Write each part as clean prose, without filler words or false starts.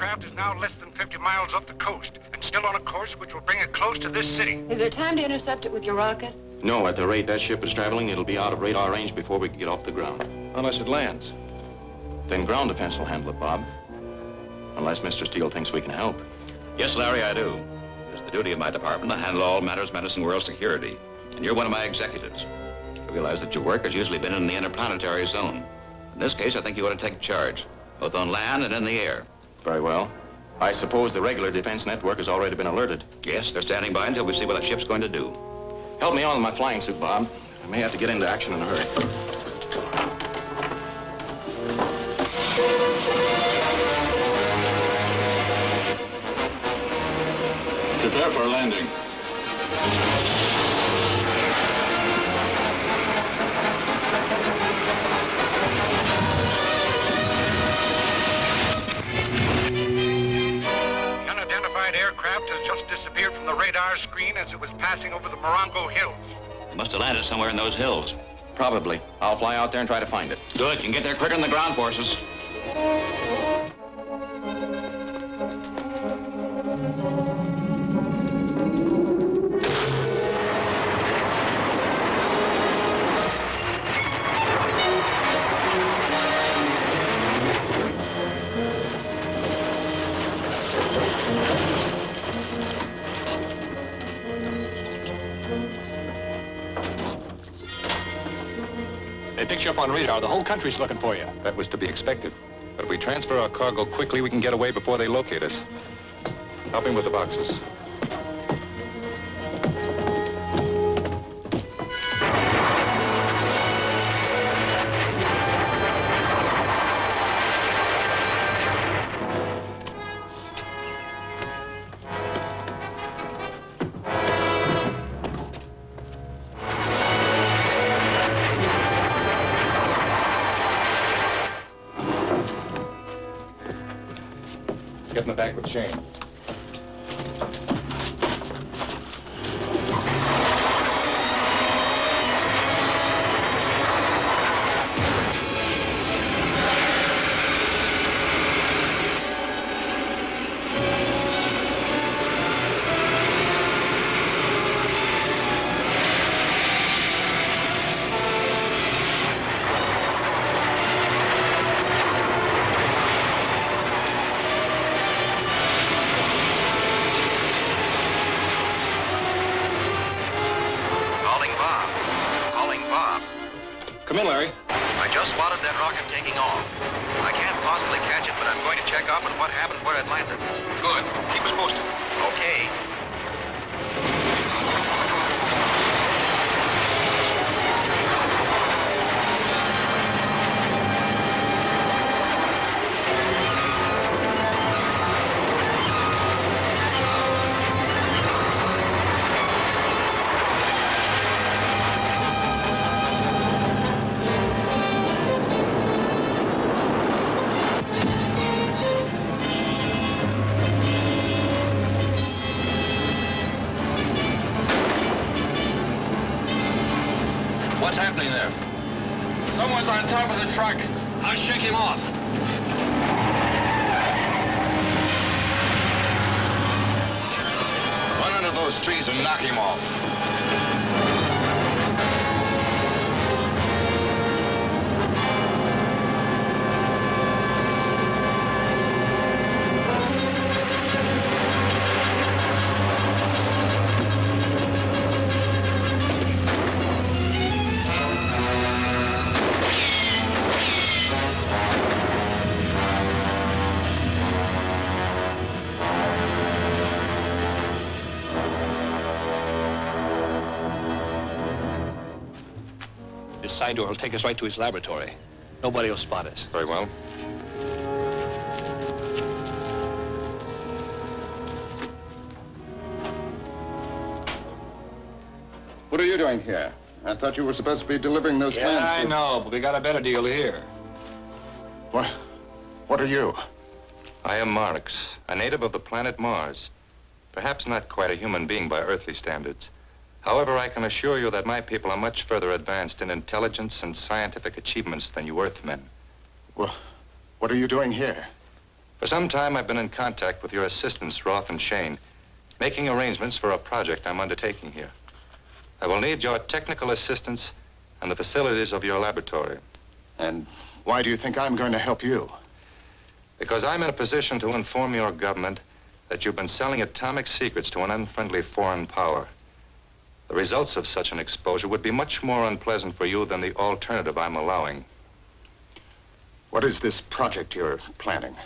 aircraft is now less than 50 miles up the coast and still on a course which will bring it close to this city. Is there time to intercept it with your rocket? No, at the rate that ship is traveling, it'll be out of radar range before we can get off the ground. Unless it lands. Then ground defense will handle it, Bob. Unless Mr. Steele thinks we can help. Yes, Larry, I do. It's the duty of my department to handle all matters menacing world security. And you're one of my executives. I realize that your work has usually been in the interplanetary zone. In this case, I think you ought to take charge, both on land and in the air. Very well. I suppose the regular defense network has already been alerted. Yes, they're standing by until we see what that ship's going to do. Help me on with my flying suit, Bob. I may have to get into action in a hurry. Prepare for landing. The unidentified aircraft has just disappeared from the radar screen as it was passing over the Morongo Hills. It must have landed somewhere in those hills. Probably. I'll fly out there and try to find it. Good. You can get there quicker than the ground forces. They picked you up on radar. The whole country's looking for you. That was to be expected. But if we transfer our cargo quickly, we can get away before they locate us. Help him with the boxes. Get in the back with Shane. Come in, Larry. I just spotted that rocket taking off. I can't possibly catch it, but I'm going to check up on what happened where it landed. Good. Keep us posted. Okay. What's happening there? Someone's on top of the truck. I'll shake him off. Run under those trees and knock him off. This side door will take us right to his laboratory. Nobody will spot us. Very well. What are you doing here? I thought you were supposed to be delivering those plans. Yeah, I know, but we got a better deal here. What are you? I am Marx, a native of the planet Mars. Perhaps not quite a human being by earthly standards. However, I can assure you that my people are much further advanced in intelligence and scientific achievements than you Earthmen. Well, what are you doing here? For some time, I've been in contact with your assistants, Roth and Shane, making arrangements for a project I'm undertaking here. I will need your technical assistance and the facilities of your laboratory. And why do you think I'm going to help you? Because I'm in a position to inform your government that you've been selling atomic secrets to an unfriendly foreign power. The results of such an exposure would be much more unpleasant for you than the alternative I'm allowing. What is this project you're planning?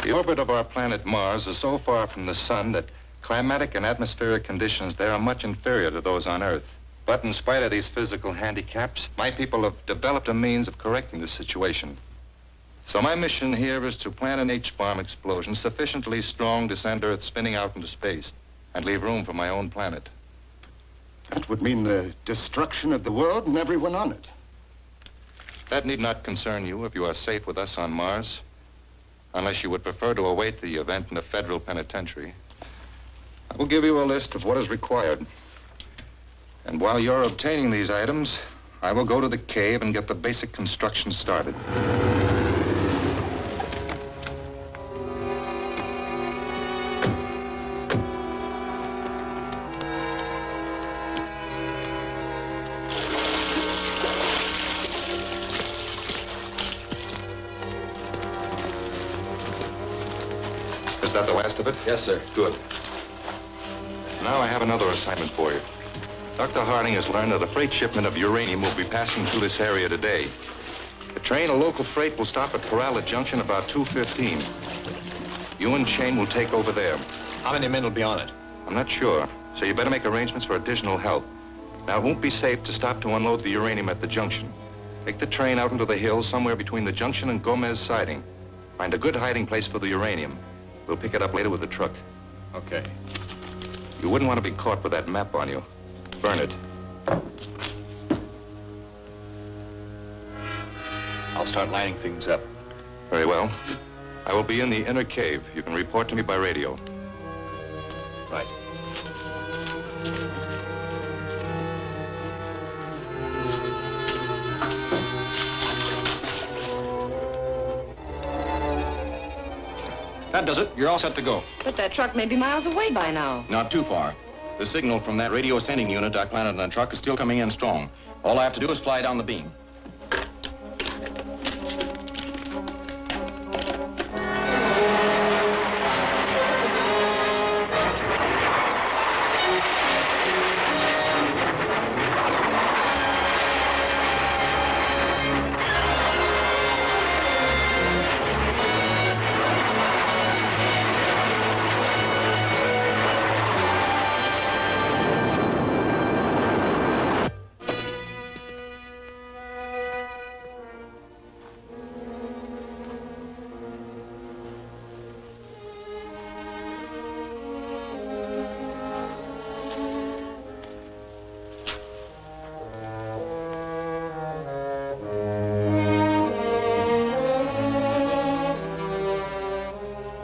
The orbit of our planet Mars is so far from the sun that climatic and atmospheric conditions there are much inferior to those on Earth. But in spite of these physical handicaps, my people have developed a means of correcting the situation. So my mission here is to plant an H-bomb explosion sufficiently strong to send Earth spinning out into space and leave room for my own planet. That would mean the destruction of the world and everyone on it. That need not concern you if you are safe with us on Mars, unless you would prefer to await the event in a federal penitentiary. I will give you a list of what is required. And while you're obtaining these items, I will go to the cave and get the basic construction started. Is that the last of it? Yes, sir. Good. Now I have another assignment for you. Dr. Harding has learned that a freight shipment of uranium will be passing through this area today. The train of local freight will stop at Corrales Junction about 2:15. You and Shane will take over there. How many men will be on it? I'm not sure, so you better make arrangements for additional help. Now, it won't be safe to stop to unload the uranium at the junction. Take the train out into the hills somewhere between the junction and Gomez siding. Find a good hiding place for the uranium. We'll pick it up later with the truck. Okay. You wouldn't want to be caught with that map on you. Burn it. I'll start lining things up. Very well. I will be in the inner cave. You can report to me by radio. Right. That does it. You're all set to go. But that truck may be miles away by now. Not too far. The signal from that radio sending unit I planted on the truck is still coming in strong. All I have to do is fly down the beam.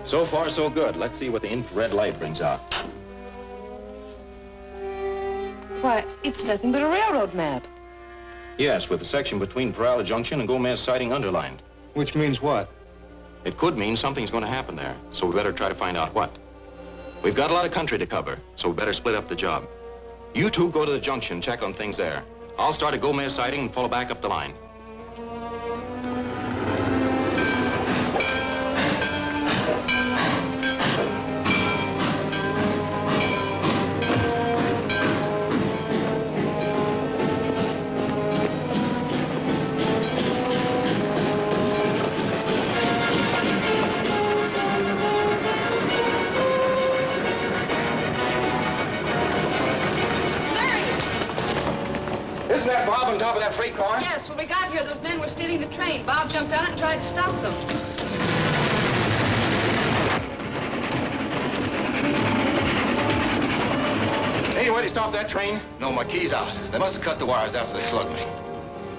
So far, so good. Let's see what the infrared light brings out. Why, it's nothing but a railroad map. Yes, with the section between Corrales Junction and Gomez siding underlined. Which means what? It could mean something's going to happen there, so we better try to find out what. We've got a lot of country to cover, so we better split up the job. You two go to the junction, check on things there. I'll start at Gomez siding and follow back up the line. Isn't that Bob on top of that freight car? Yes, when we got here, those men were stealing the train. Bob jumped on it and tried to stop them. Hey, why'd you stop that train? No, my key's out. They must have cut the wires after they slugged me.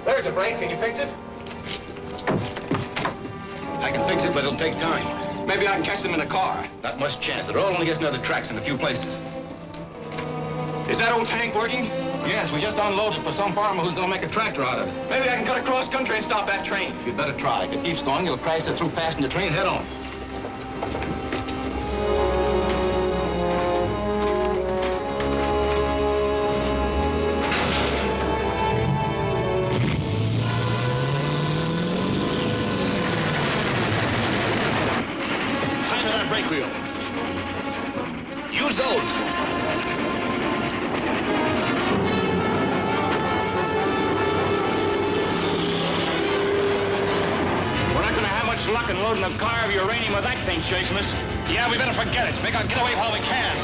There's a brake. Can you fix it? I can fix it, but it'll take time. Maybe I can catch them in a car. Not much chance. The road only gets another tracks in a few places. Is that old tank working? Yes, we just unloaded for some farmer who's gonna make a tractor out of it. Maybe I can cut across country and stop that train. You'd better try. If it keeps going, you'll crash it through passenger train head on. Time to that brake wheel. Use those. We're not gonna have much luck in loading a car of uranium with that thing chasing us. Yeah, we better forget it. Make our getaway while we can.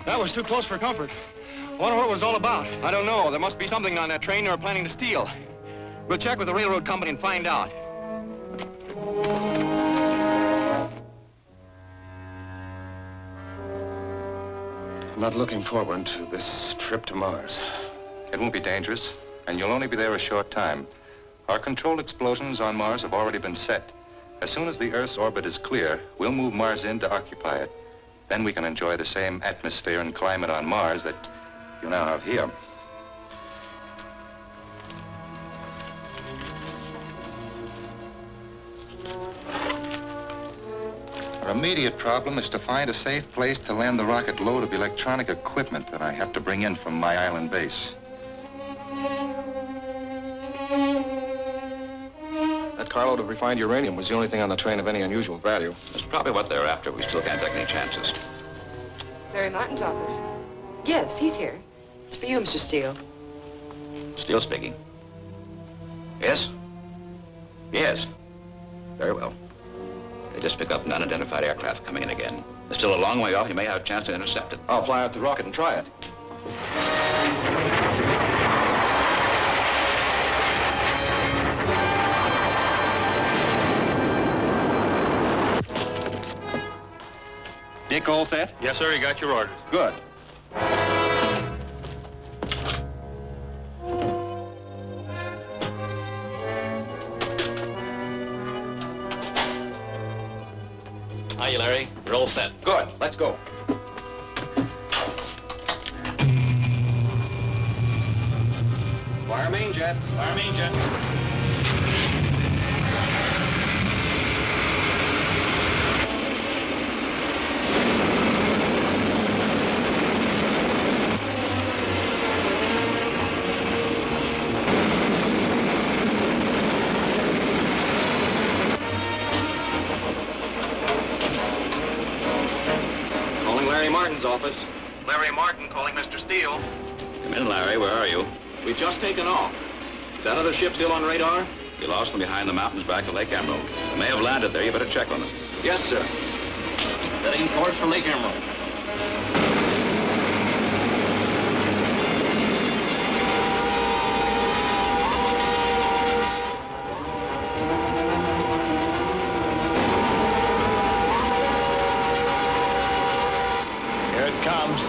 That was too close for comfort. Wonder what it was all about. I don't know. There must be something on that train they were planning to steal. We'll check with the railroad company and find out. I'm not looking forward to this trip to Mars. It won't be dangerous, and you'll only be there a short time. Our controlled explosions on Mars have already been set. As soon as the Earth's orbit is clear, we'll move Mars in to occupy it. Then we can enjoy the same atmosphere and climate on Mars that you now have here. Our immediate problem is to find a safe place to land the rocket load of electronic equipment that I have to bring in from my island base. That carload of refined uranium was the only thing on the train of any unusual value. That's probably what they're after. We still can't take any chances. Larry Martin's office. Yes, he's here. It's for you, Mr. Steele. Steele speaking. Yes? Yes. Very well. They just pick up an unidentified aircraft coming in again. They're still a long way off. You may have a chance to intercept it. I'll fly out the rocket and try it. Dick, all set? Yes, sir. You got your orders. Good. Hiya, Larry. We're all set. Good. Let's go. Fire main jets. Fire main jet. Larry Martin's office. Larry Martin calling Mr. Steele. Come in, Larry. Where are you? We've just taken off. Is that other ship still on radar? We lost them behind the mountains back to Lake Emerald. They may have landed there. You better check on them. Yes, sir. Heading course for Lake Emerald. Here it comes.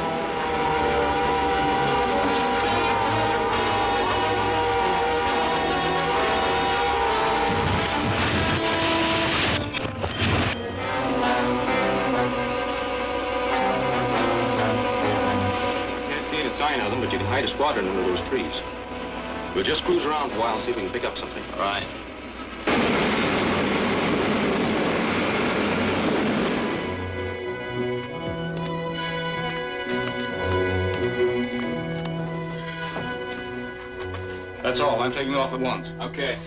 Can't see any sign of them, but you can hide a squadron under those trees. We'll just cruise around for a while and see if we can pick up something. All right. That's all. I'm taking off at once. Okay.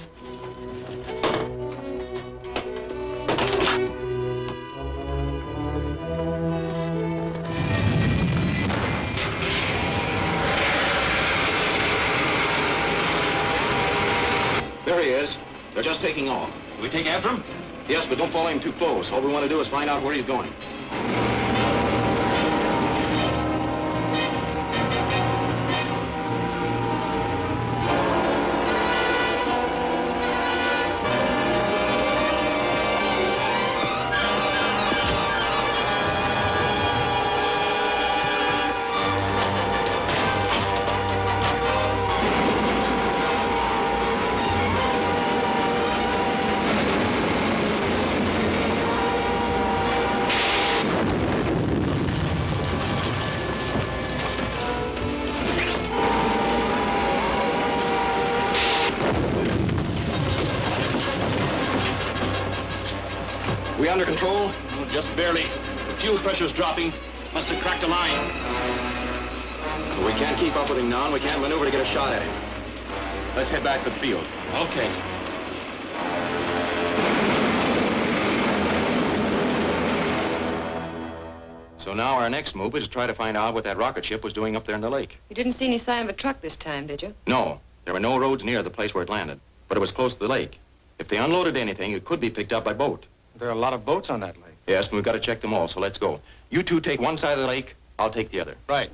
There he is. They're just taking off. We take after him? Yes, but don't follow him too close. All we want to do is find out where he's going. We under control? Oh, just barely. The fuel pressure's dropping. Must have cracked a line. We can't keep up with him now, and we can't maneuver to get a shot at him. Let's head back to the field. Okay. So now our next move is to try to find out what that rocket ship was doing up there in the lake. You didn't see any sign of a truck this time, did you? No, there were no roads near the place where it landed, but it was close to the lake. If they unloaded anything, it could be picked up by boat. There are a lot of boats on that lake. Yes, and we've got to check them all, so let's go. You two take one side of the lake, I'll take the other. Right.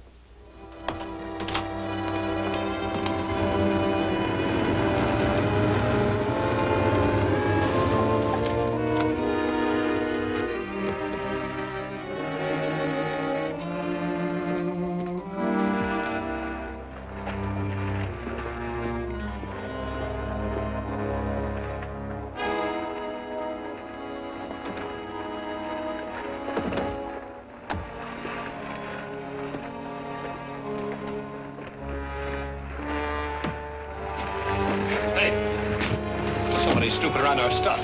Somebody's snooping around our stuff.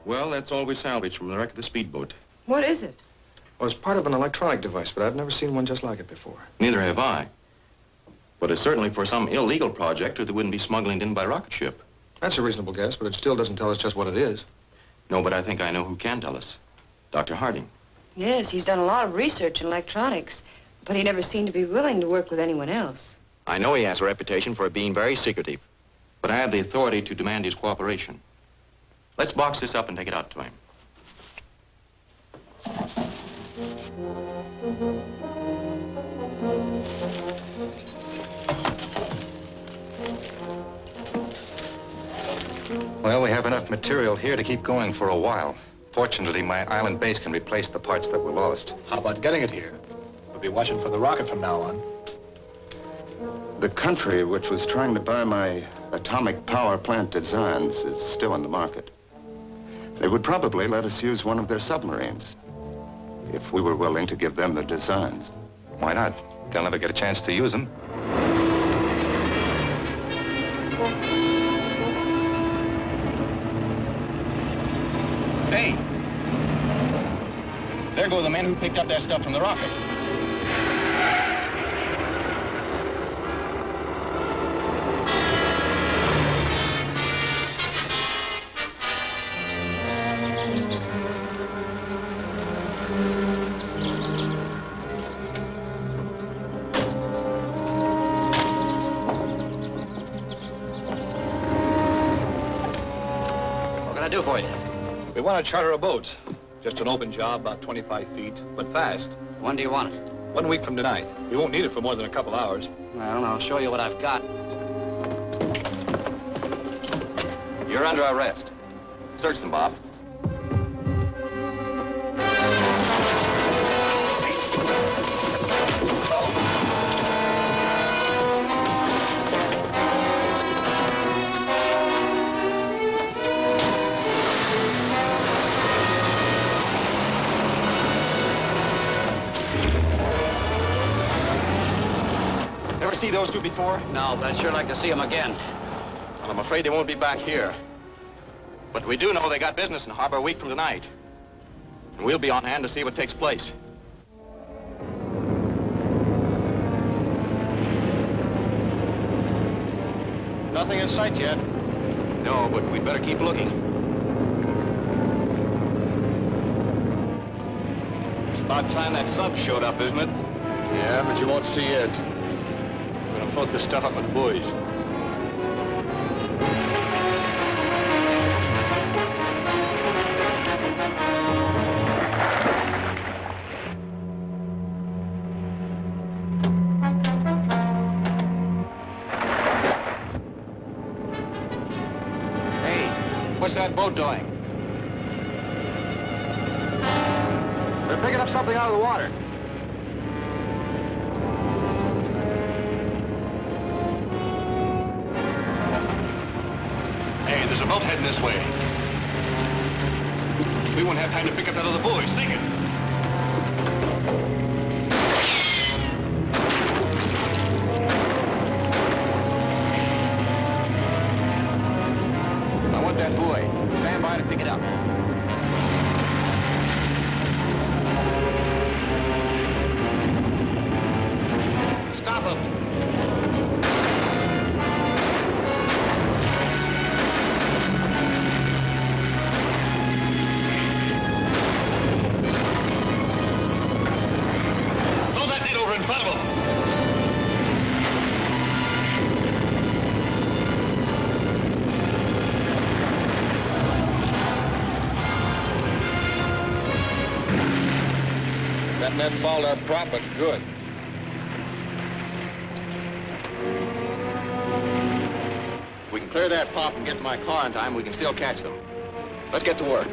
Well, that's all we salvaged from the wreck of the speedboat. What is it? Well, it's part of an electronic device, but I've never seen one just like it before. Neither have I. But it's certainly for some illegal project or they wouldn't be smuggling it in by rocket ship. That's a reasonable guess, but it still doesn't tell us just what it is. No, but I think I know who can tell us. Dr. Harding. Yes, he's done a lot of research in electronics, but he never seemed to be willing to work with anyone else. I know he has a reputation for being very secretive, but I have the authority to demand his cooperation. Let's box this up and take it out to him. Well, we have enough material here to keep going for a while. Fortunately, my island base can replace the parts that were lost. How about getting it here? We'll be watching for the rocket from now on. The country which was trying to buy my atomic power plant designs is still in the market. They would probably let us use one of their submarines if we were willing to give them the designs. Why not? They'll never get a chance to use them. Hey! There go the men who picked up that stuff from the rocket. What can I do for you? We want to charter a boat. Just an open job, about 25 feet, but fast. When do you want it? 1 week from tonight. We won't need it for more than a couple hours. Well, I'll show you what I've got. You're under arrest. Search them, Bob. Ever see those two before? No, but I'd sure like to see them again. Well, I'm afraid they won't be back here. But we do know they got business in harbor a week from tonight. And we'll be on hand to see what takes place. Nothing in sight yet. No, but we'd better keep looking. It's about time that sub showed up, isn't it? Yeah, but you won't see it. We're gonna float this stuff up with buoys. Hey, what's that boat doing? They're picking up something out of the water. Hey, there's a boat heading this way. We won't have time to pick up that other buoy. Sink it. I want that buoy. Stand by to pick it up. Stop him. Throw that net over in front of him. That net fouled our prop, but good. If we can clear that pop and get to my car in time, we can still catch them. Let's get to work.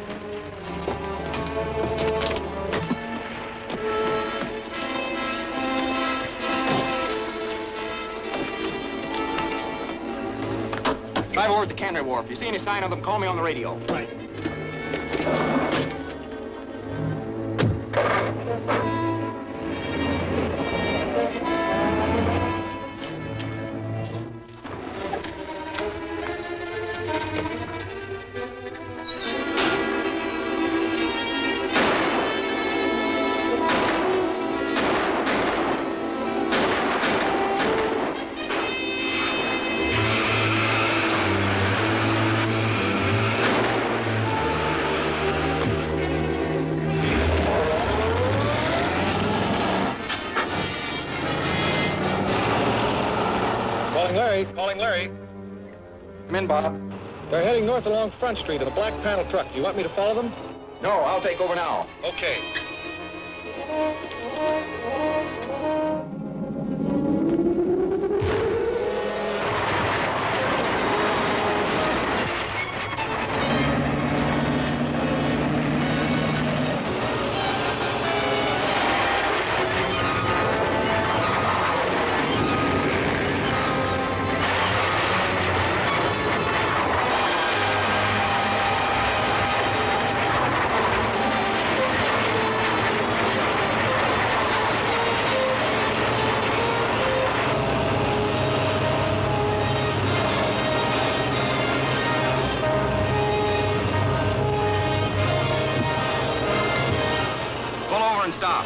Drive over to the Cannery Wharf. If you see any sign of them, call me on the radio. Right. Calling Larry. Come in, Bob. They're heading north along Front Street in a black panel truck. You want me to follow them? No, I'll take over now. Okay. Pull over and stop.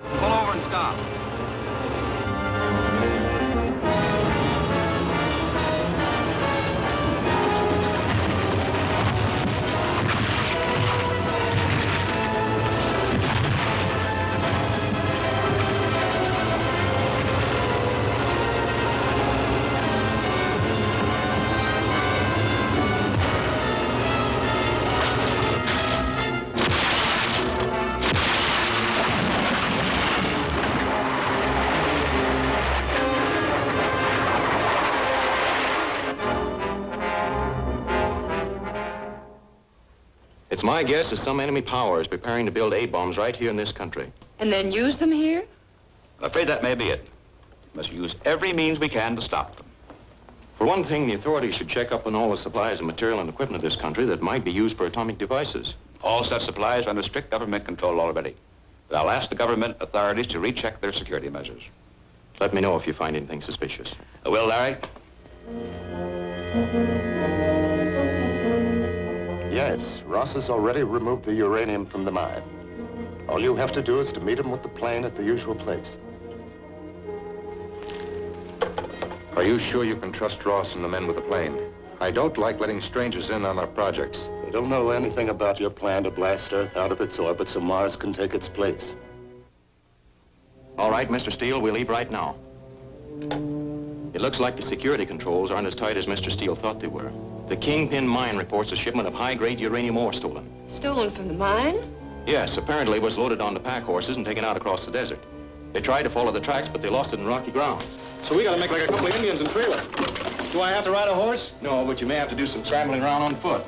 Pull over and stop. It's my guess that some enemy power is preparing to build A-bombs right here in this country. And then use them here? I'm afraid that may be it. We must use every means we can to stop them. For one thing, the authorities should check up on all the supplies and material and equipment of this country that might be used for atomic devices. All such supplies are under strict government control already. But I'll ask the government authorities to recheck their security measures. Let me know if you find anything suspicious. I will, Larry. Yes, Ross has already removed the uranium from the mine. All you have to do is to meet him with the plane at the usual place. Are you sure you can trust Ross and the men with the plane? I don't like letting strangers in on our projects. They don't know anything about your plan to blast Earth out of its orbit so Mars can take its place. All right, Mr. Steele, we'll leave right now. It looks like the security controls aren't as tight as Mr. Steele thought they were. The Kingpin mine reports a shipment of high-grade uranium ore stolen. Stolen from the mine? Yes, apparently it was loaded onto pack horses and taken out across the desert. They tried to follow the tracks, but they lost it in rocky grounds. So we gotta make like a couple of Indians and trailer. Do I have to ride a horse? No, but you may have to do some scrambling around on foot.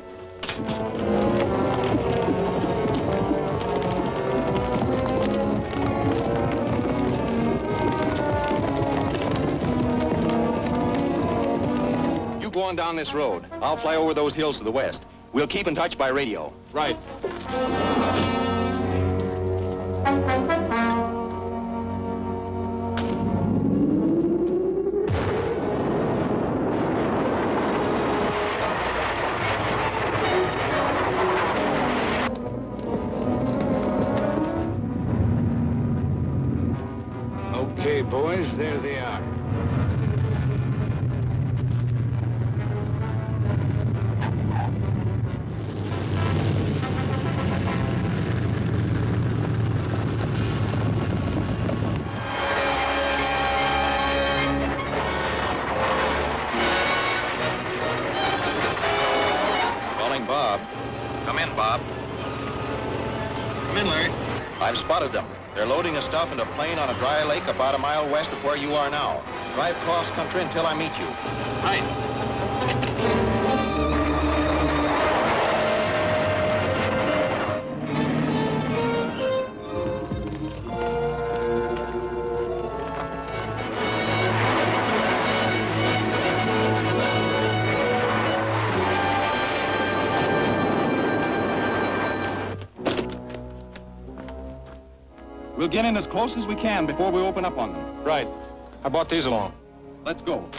You go on down this road. I'll fly over those hills to the west. We'll keep in touch by radio. Right. Okay, boys, there they are. Calling Bob. Come in, Bob. Come in, Larry. I've spotted them. They're loading the stuff into a plane on a dry lake about a mile west of where you are now. Drive cross country until I meet you. Right. We'll get in as close as we can before we open up on them. Right. I brought these along. Let's go.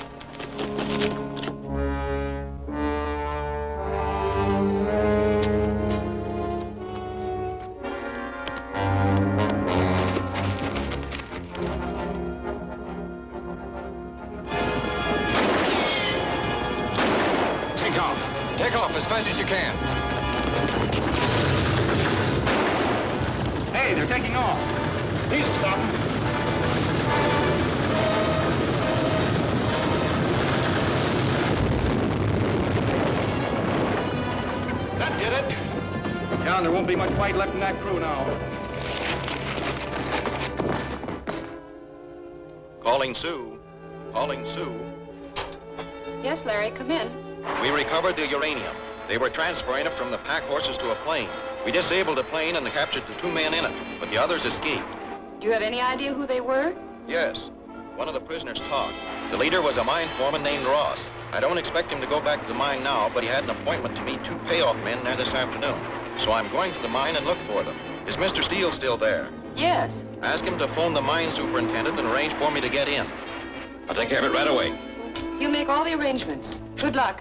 Take off. Take off as fast as you can. Hey, they're taking off. These will stop them. That did it. Yeah, and there won't be much fight left in that crew now. Calling Sue. Calling Sue. Yes, Larry, come in. We recovered the uranium. They were transferring it from the pack horses to a plane. We disabled the plane and captured the 2 men in it, but the others escaped. Do you have any idea who they were? Yes. One of the prisoners talked. The leader was a mine foreman named Ross. I don't expect him to go back to the mine now, but he had an appointment to meet 2 payoff men there this afternoon. So I'm going to the mine and look for them. Is Mr. Steele still there? Yes. Ask him to phone the mine superintendent and arrange for me to get in. I'll take care of it right away. He'll make all the arrangements. Good luck.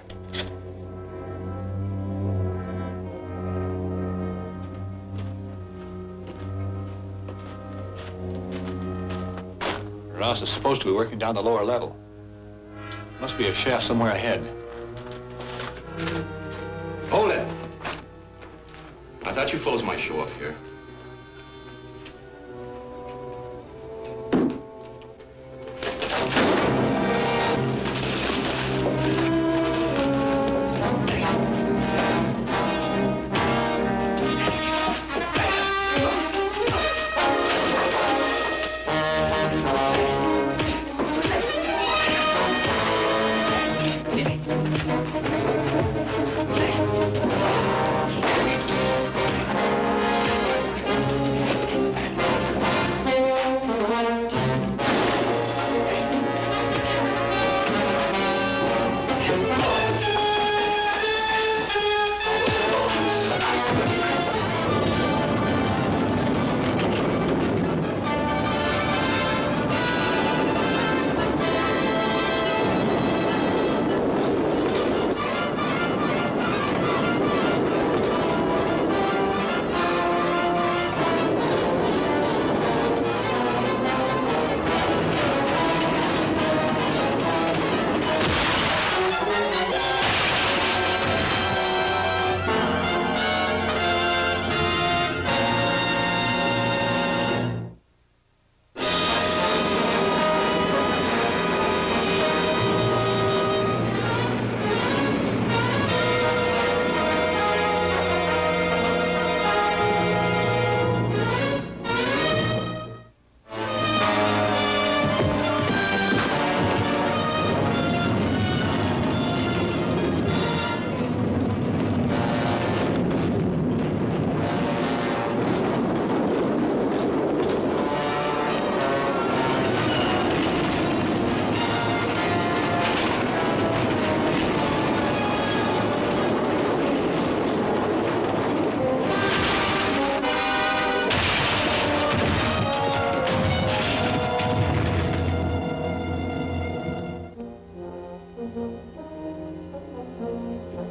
Ross is supposed to be working down the lower level. Must be a shaft somewhere ahead. Hold it. I thought you fellows might show up here.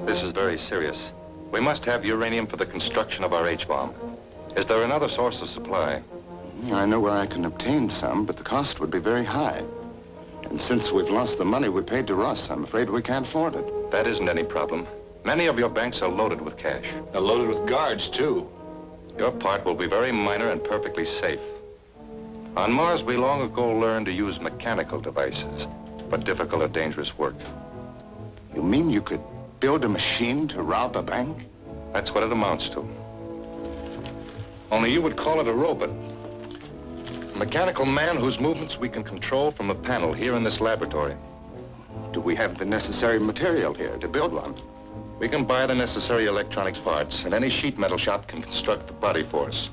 This is very serious. We must have uranium for the construction of our H-bomb. Is there another source of supply? I know where I can obtain some, but the cost would be very high. And since we've lost the money we paid to Russ, I'm afraid we can't afford it. That isn't any problem. Many of your banks are loaded with cash. They're loaded with guards, too. Your part will be very minor and perfectly safe. On Mars, we long ago learned to use mechanical devices, but difficult or dangerous work. You mean you could build a machine to rob a bank? That's what it amounts to. Only you would call it a robot. A mechanical man whose movements we can control from a panel here in this laboratory. Do we have the necessary material here to build one? We can buy the necessary electronics parts, and any sheet metal shop can construct the body for us.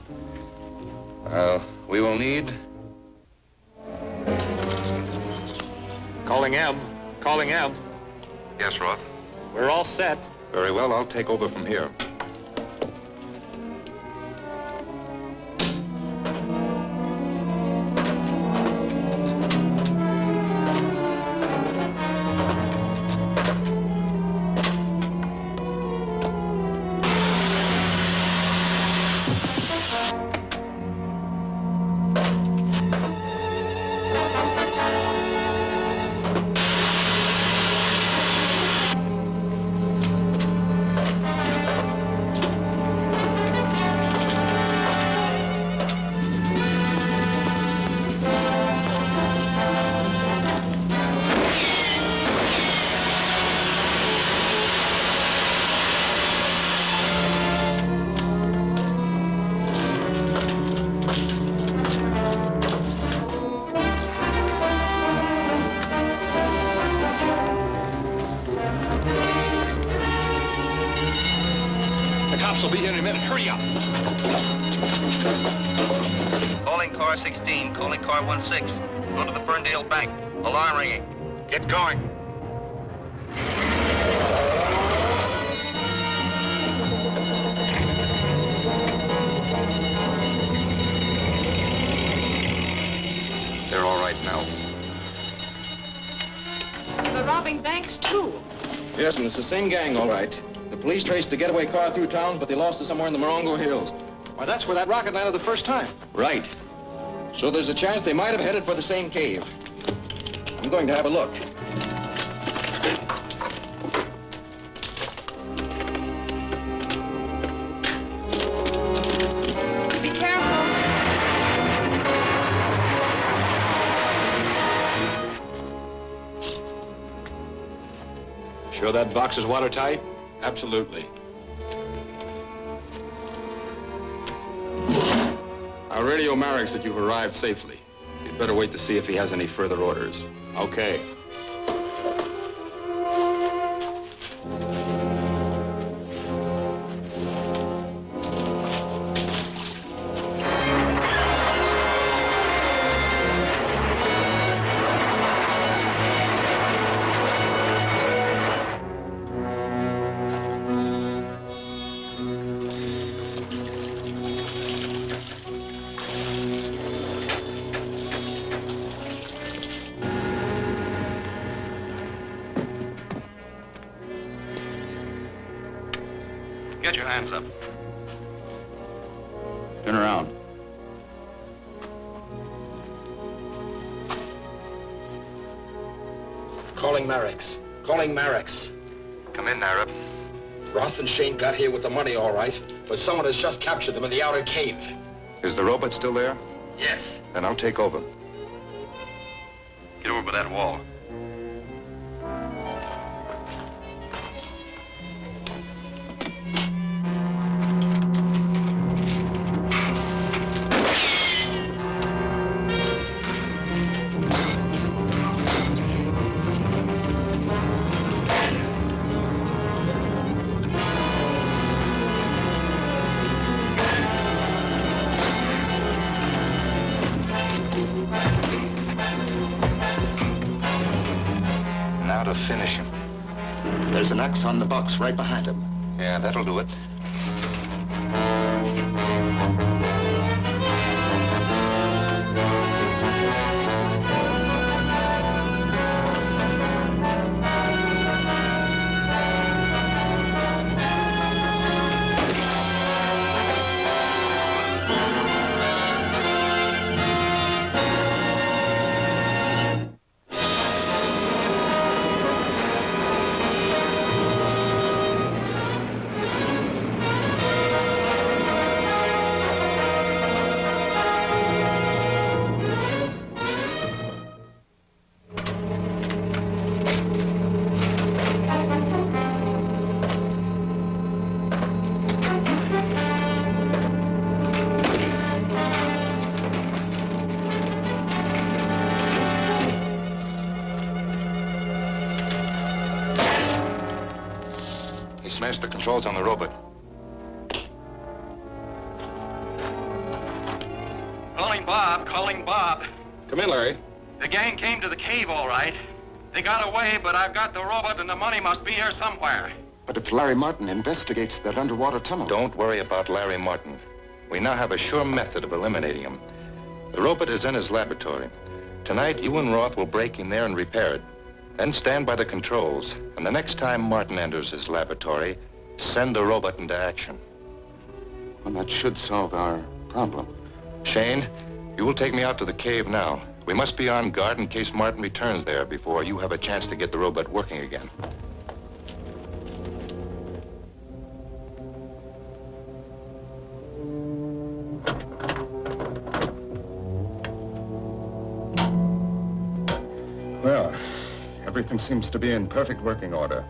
We will need... Calling M. Calling M. Yes, Roth? We're all set. Very well, I'll take over from here. cops will be here in a minute. Hurry up. Calling car 16, calling car 16. Go to the Ferndale Bank. Alarm ringing. Get going. They're all right now. They're robbing banks, too. Yes, and it's the same gang, all right. The police traced the getaway car through town, but they lost it somewhere in the Morongo Hills. Why, that's where that rocket landed the first time. Right. So there's a chance they might have headed for the same cave. I'm going to have a look. Be careful. Sure that box is watertight? Absolutely. I'll radio Mareks that you've arrived safely. You'd better wait to see if he has any further orders. Okay. Get your hands up. Turn around. Calling Mareks. Calling Mareks. Come in, Arab. Roth and Shane got here with the money, all right, but someone has just captured them in the outer cave. Is the robot still there? Yes. Then I'll take over. Get over by that wall. Now to finish him. There's an X on the box right behind him. Yeah, that'll do it. He smashed the controls on the robot. Calling Bob, calling Bob. Come in, Larry. The gang came to the cave, all right. They got away, but I've got the robot and the money must be here somewhere. But if Larry Martin investigates that underwater tunnel... Don't worry about Larry Martin. We now have a sure method of eliminating him. The robot is in his laboratory. Tonight, you and Roth will break in there and repair it. Then stand by the controls. And the next time Martin enters his laboratory, send the robot into action. Well, that should solve our problem. Shane, you will take me out to the cave now. We must be on guard in case Martin returns there before you have a chance to get the robot working again. Well, everything seems to be in perfect working order.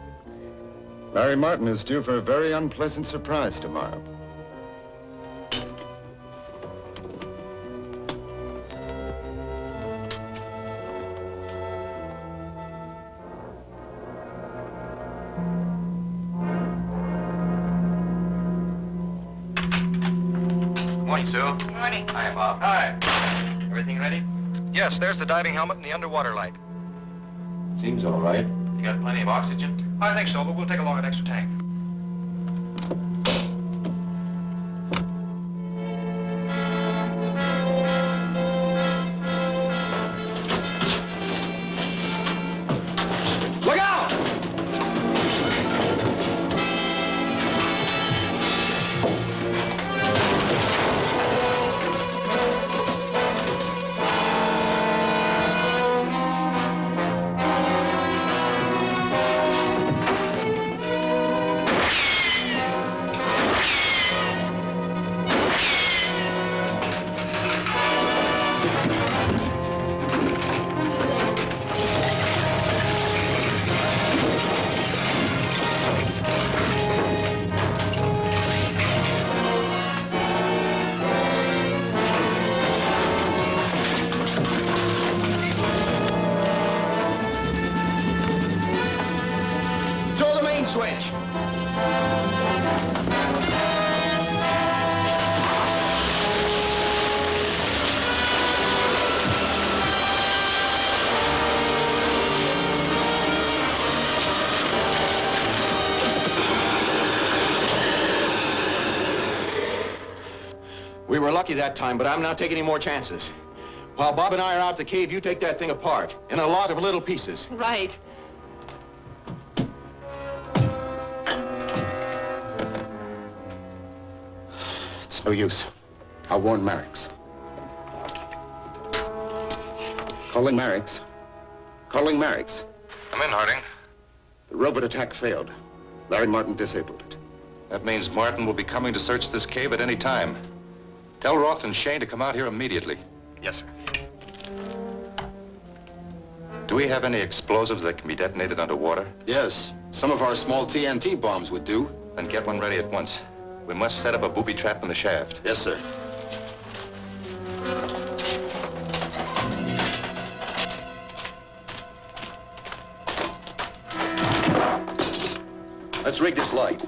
Larry Martin is due for a very unpleasant surprise tomorrow. Morning, Sue. Morning. Hi, Bob. Hi. Everything ready? Yes, there's the diving helmet and the underwater light. Seems all right. You got plenty of oxygen? I think so, but we'll take along an extra tank. Look out! Throw the main switch. We were lucky that time, but I'm not taking any more chances. While Bob and I are out the cave, you take that thing apart in a lot of little pieces. Right. It's no use. I'll warn Mareks. Calling Mareks. Calling Mareks. I'm in, Harding. The robot attack failed. Larry Martin disabled it. That means Martin will be coming to search this cave at any time. Tell Roth and Shane to come out here immediately. Yes, sir. Do we have any explosives that can be detonated underwater? Yes. Some of our small TNT bombs would do. Then get one ready at once. We must set up a booby trap in the shaft. Yes, sir. Let's rig this light.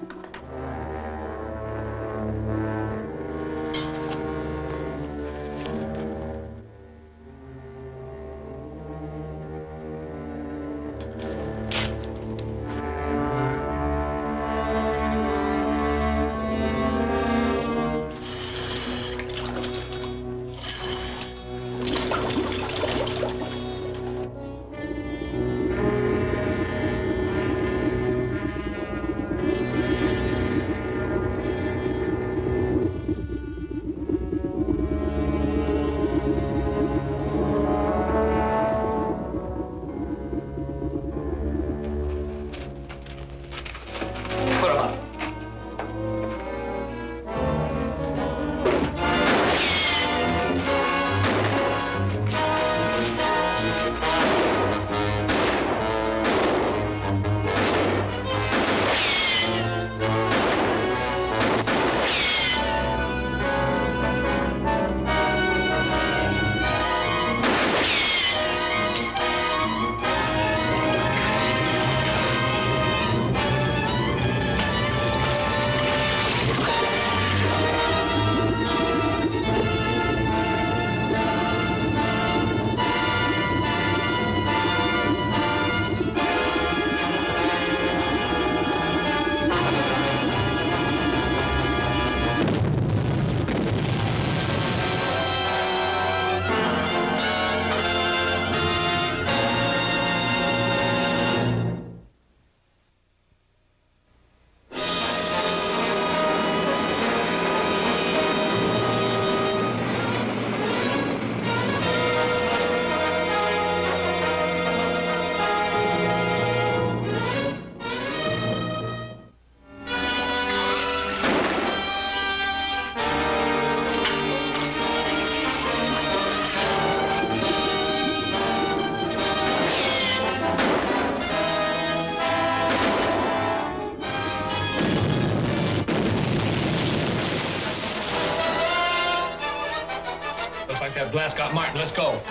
Looks like that blast got Martin. Let's go.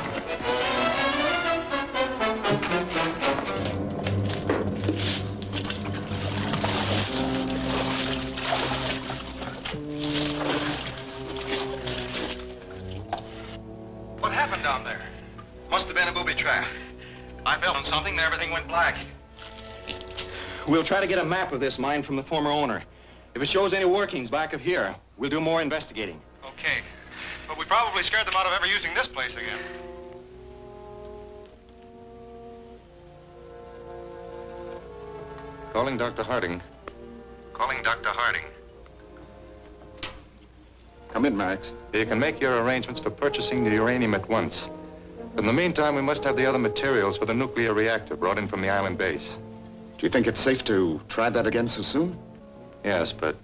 down there. Must have been a booby trap. I fell on something and everything went black. We'll try to get a map of this mine from the former owner. If it shows any workings back of here, we'll do more investigating. Okay. But we probably scared them out of ever using this place again. Calling Dr. Harding. Calling Dr. Harding. Come in, Marks. You can make your arrangements for purchasing the uranium at once. In the meantime, we must have the other materials for the nuclear reactor brought in from the island base. Do you think it's safe to try that again so soon? Yes, but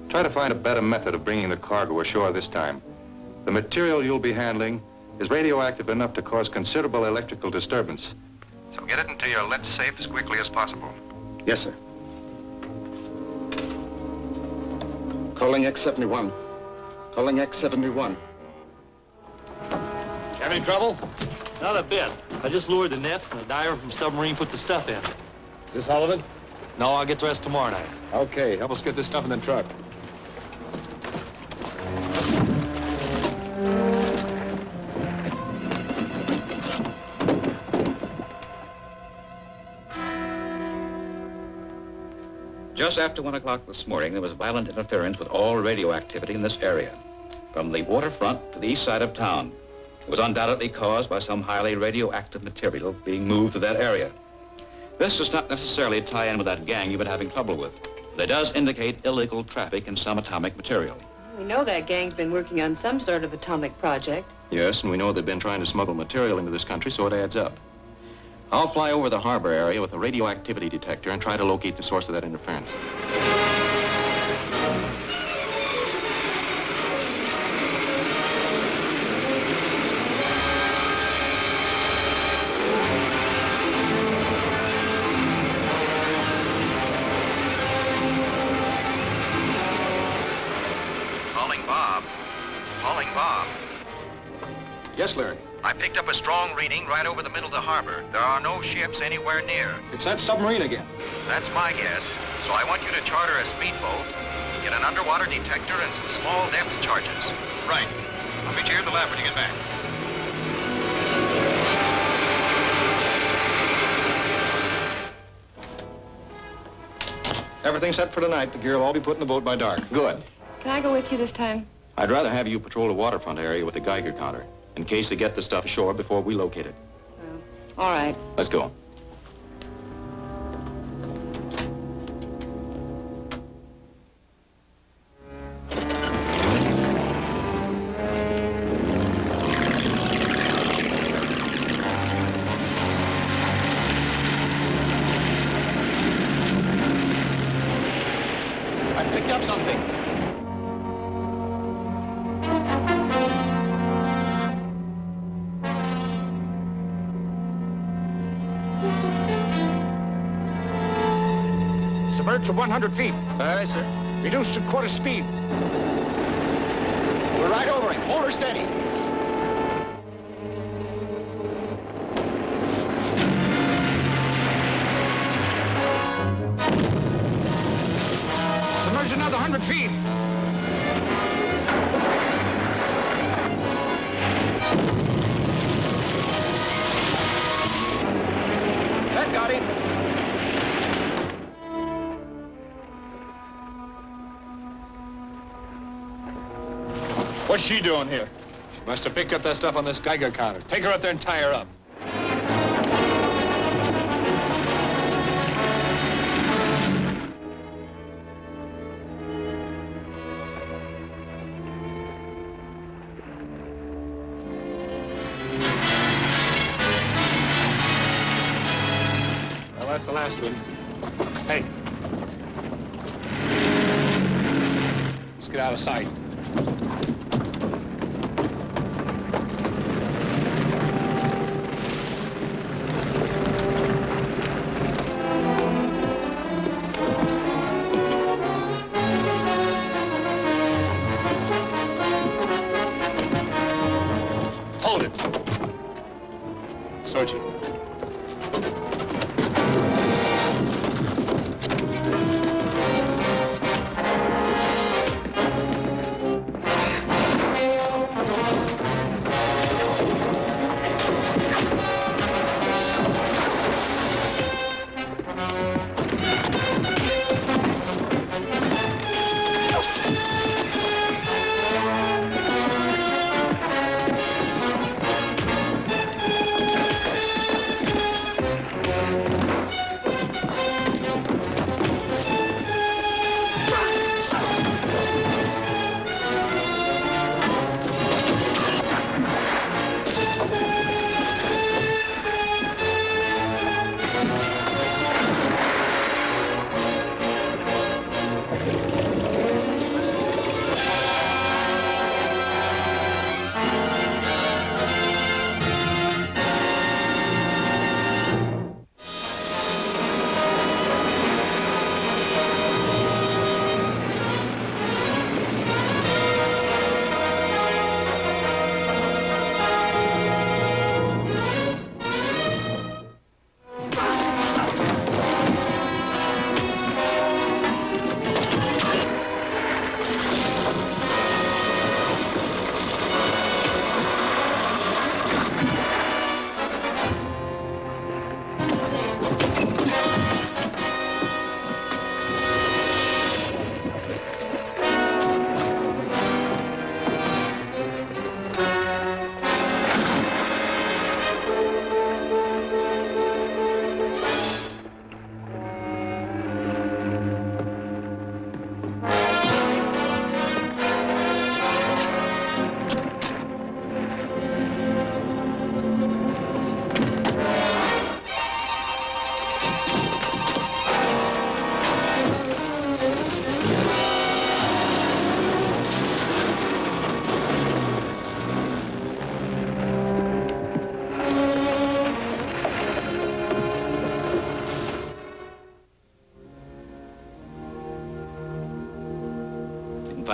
try to find a better method of bringing the cargo ashore this time. The material you'll be handling is radioactive enough to cause considerable electrical disturbance. So get it into your lead safe as quickly as possible. Yes, sir. Calling X-71. Calling X-71. Have any trouble? Not a bit. I just lowered the net and the diver from submarine put the stuff in. Is this all of it? No, I'll get the rest tomorrow night. Okay, help us get this stuff in the truck. Just after 1 o'clock this morning, there was violent interference with all radioactivity in this area, from the waterfront to the east side of town. It was undoubtedly caused by some highly radioactive material being moved to that area. This does not necessarily tie in with that gang you've been having trouble with, but it does indicate illegal traffic in some atomic material. We know that gang's been working on some sort of atomic project. Yes, and we know they've been trying to smuggle material into this country, so it adds up. I'll fly over the harbor area with a radioactivity detector and try to locate the source of that interference. Calling Bob. Calling Bob. Yes, Larry. I picked up a strong reading right over the middle of the harbor. There are no ships anywhere near. It's that submarine again. That's my guess. So I want you to charter a speedboat, get an underwater detector, and some small depth charges. Right. I'll meet you here at the lab when you get back. Everything's set for tonight. The gear will all be put in the boat by dark. Good. Can I go with you this time? I'd rather have you patrol the waterfront area with a Geiger counter, in case they get the stuff ashore before we locate it. All right. Let's go. I picked up something. Submerged to 100 feet. Aye, sir. Reduced to quarter speed. We're right over him. Hold her steady. Submerged another 100 feet. That got him. What's she doing here? She must have picked up that stuff on this Geiger counter. Take her up there and tie her up. Well, that's the last one. Hey. Let's get out of sight. Hold it. Search it.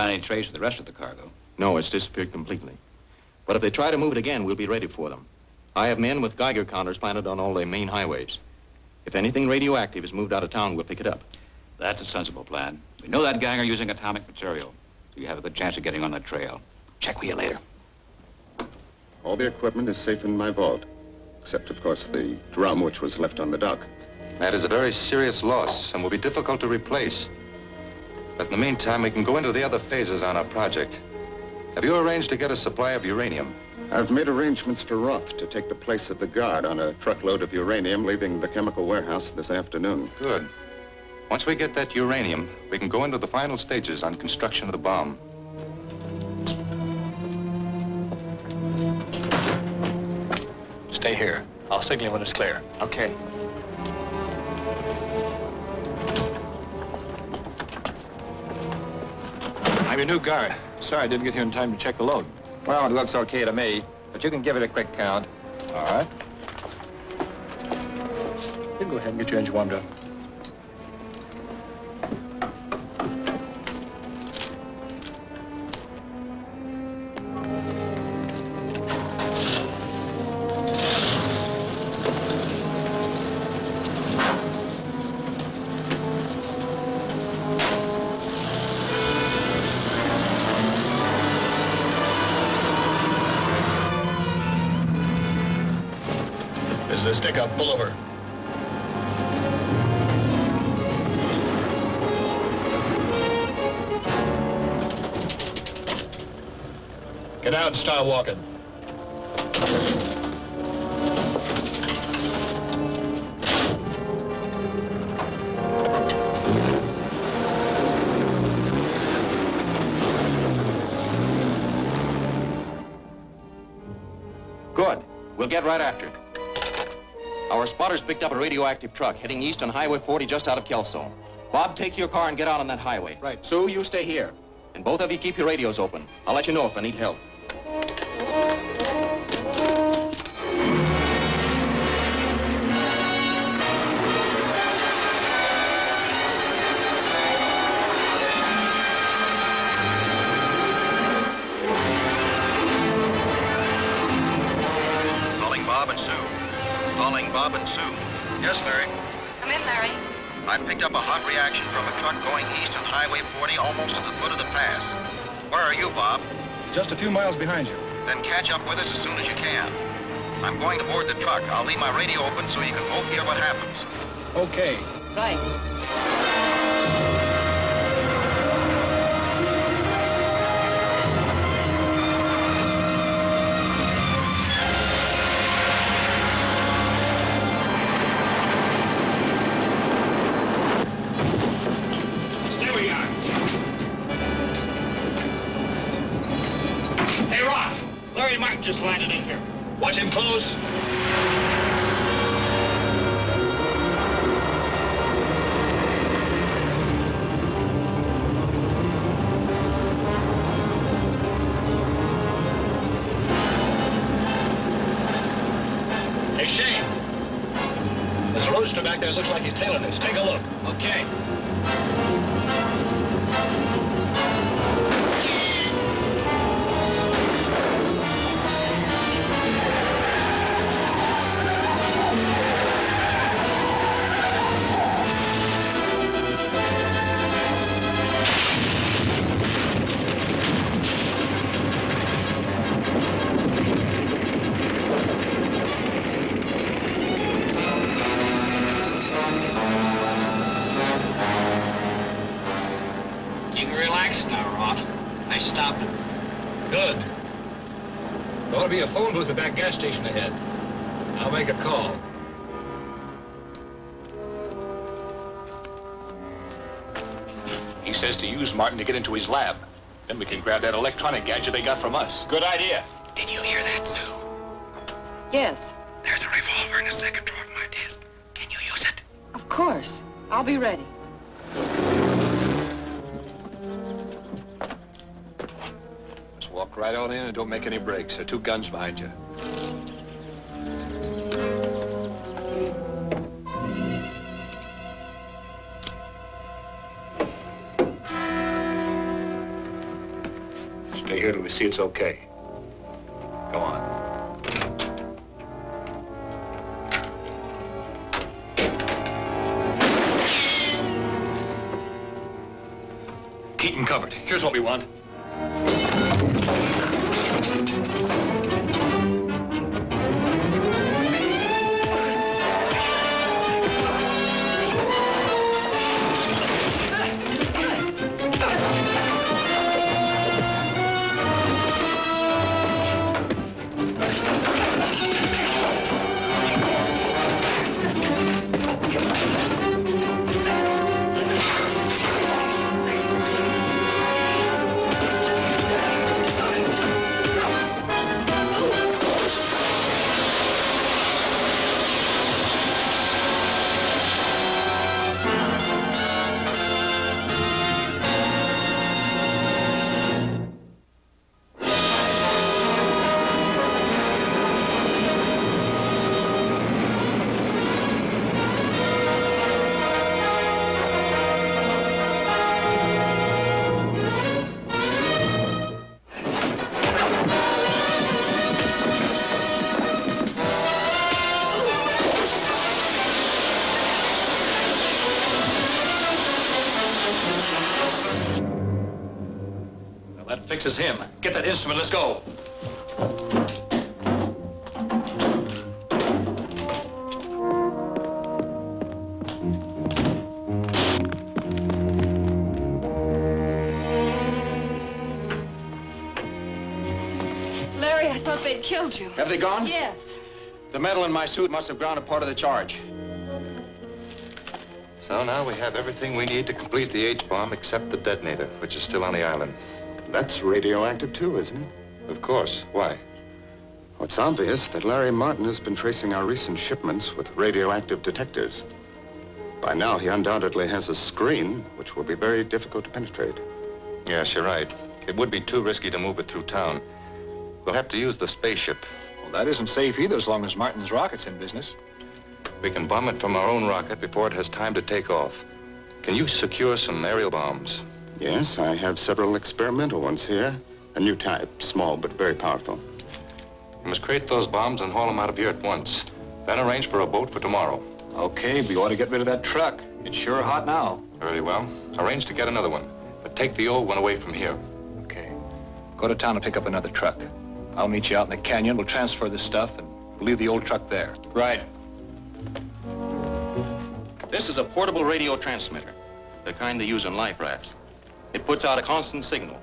find any trace of the rest of the cargo. No, it's disappeared completely. But if they try to move it again, we'll be ready for them. I have men with Geiger counters planted on all the main highways. If anything radioactive is moved out of town, we'll pick it up. That's a sensible plan. We know that gang are using atomic material, so you have a good chance of getting on the trail. Check with you later. All the equipment is safe in my vault, except, of course, the drum which was left on the dock. That is a very serious loss and will be difficult to replace. But in the meantime, we can go into the other phases on our project. Have you arranged to get a supply of uranium? I've made arrangements for Roth to take the place of the guard on a truckload of uranium leaving the chemical warehouse this afternoon. Good. Once we get that uranium, we can go into the final stages on construction of the bomb. Stay here. I'll signal you when it's clear. Okay. I'm your new guard. Sorry I didn't get here in time to check the load. Well, it looks okay to me, but you can give it a quick count. All right. You can go ahead and get your engine warmed up. This is a stick-up. Pull over. Get out and start walking. Good. We'll get right after it. Our spotters picked up a radioactive truck heading east on Highway 40 just out of Kelso. Bob, take your car and get out on that highway. Right. Sue, you stay here. And both of you keep your radios open. I'll let you know if I need help. Calling Bob and Sue. Calling Bob and Sue. Yes, Larry. Come in, Larry. I picked up a hot reaction from a truck going east on Highway 40 almost to the foot of the pass. Where are you, Bob? Just a few miles behind you. Then catch up with us as soon as you can. I'm going to board the truck. I'll leave my radio open so you can both hear what happens. Okay. Right. Stay where you are. Hey, Rock! Larry Martin just landed in here. Watch him close. Hey, Shane. There's a roadster back there that looks like he's tailing us. Take a look. Okay. You can relax now, Ross. I stopped him. Good. There ought to be a phone booth at that gas station ahead. I'll make a call. He says to use Martin to get into his lab. Then we can grab that electronic gadget they got from us. Good idea. Did you hear that, Sue? Yes, There's a revolver in the second drawer of my desk. Can you use it? of course. I'll be ready. Just walk right on in and don't make any breaks. There are two guns behind you. Stay here till we see it's okay. Go on. Keep them covered. Here's what we want. That fixes him. Get that instrument, let's go. Larry, I thought they'd killed you. Have they gone? Yes. The metal in my suit must have grounded part of the charge. So now we have everything we need to complete the H-bomb except the detonator, which is still on the island. That's radioactive too, isn't it? Of course. Why? Well, it's obvious that Larry Martin has been tracing our recent shipments with radioactive detectors. By now, he undoubtedly has a screen, which will be very difficult to penetrate. Yes, you're right. It would be too risky to move it through town. We'll have to use the spaceship. Well, that isn't safe either as long as Martin's rocket's in business. We can bomb it from our own rocket before it has time to take off. Can you secure some aerial bombs? Yes, I have several experimental ones here. A new type, small but very powerful. You must create those bombs and haul them out of here at once. Then arrange for a boat for tomorrow. Okay, we ought to get rid of that truck. It's sure hot now. Very well. Arrange to get another one. But take the old one away from here. Okay. Go to town and pick up another truck. I'll meet you out in the canyon. We'll transfer this stuff and we'll leave the old truck there. Right. This is a portable radio transmitter, the kind they use in life rafts. It puts out a constant signal,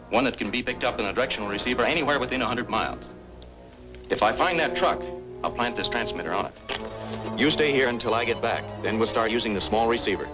one that can be picked up in a directional receiver anywhere within 100 miles. If I find that truck, I'll plant this transmitter on it. You stay here until I get back. Then we'll start using the small receiver.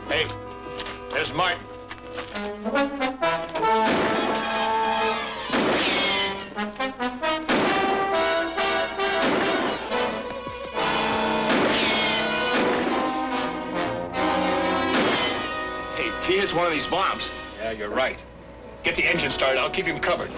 Hey, there's Martin. Hey, if he hits one of these bombs. Yeah, you're right. Get the engine started. I'll keep him covered.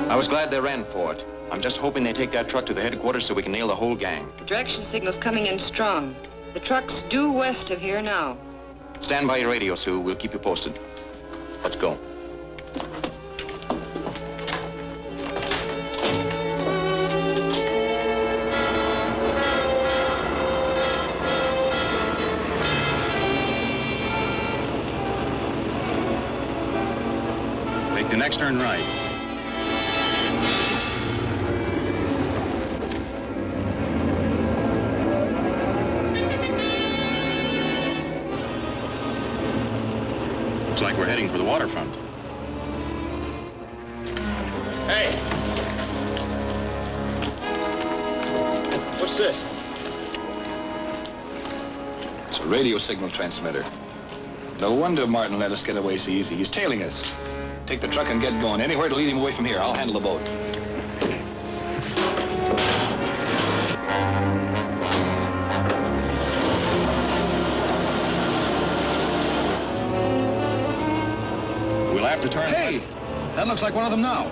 I was glad they ran for it. I'm just hoping they take that truck to the headquarters so we can nail the whole gang. The direction signal's coming in strong. The truck's due west of here now. Stand by your radio, Sue. We'll keep you posted. Let's go. Make the next turn right. Looks like we're heading for the waterfront. Hey! What's this? It's a radio signal transmitter. No wonder Martin let us get away so easy. He's tailing us. Take the truck and get going. Anywhere to lead him away from here. I'll handle the boat. We'll have to turn... Hey! That looks like one of them now.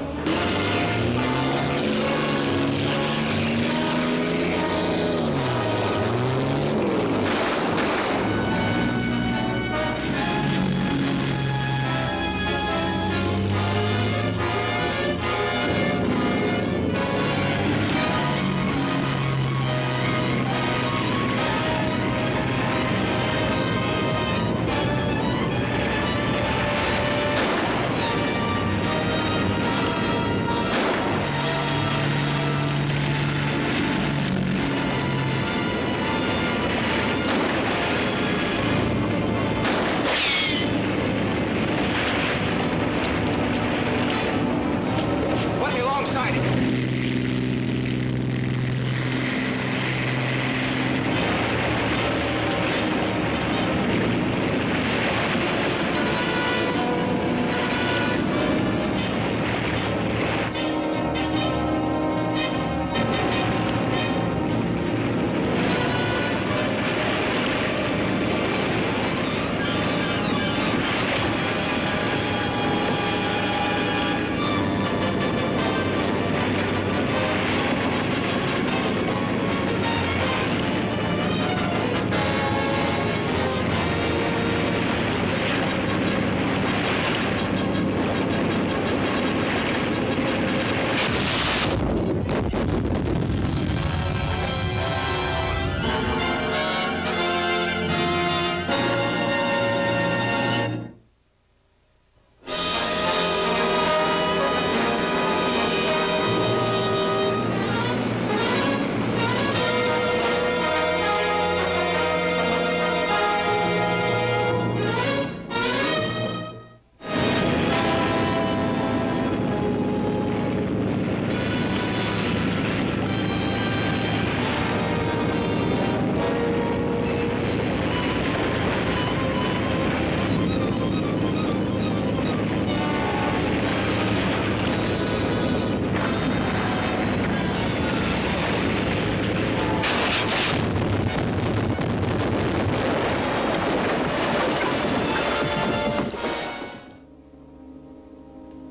Put me alongside it.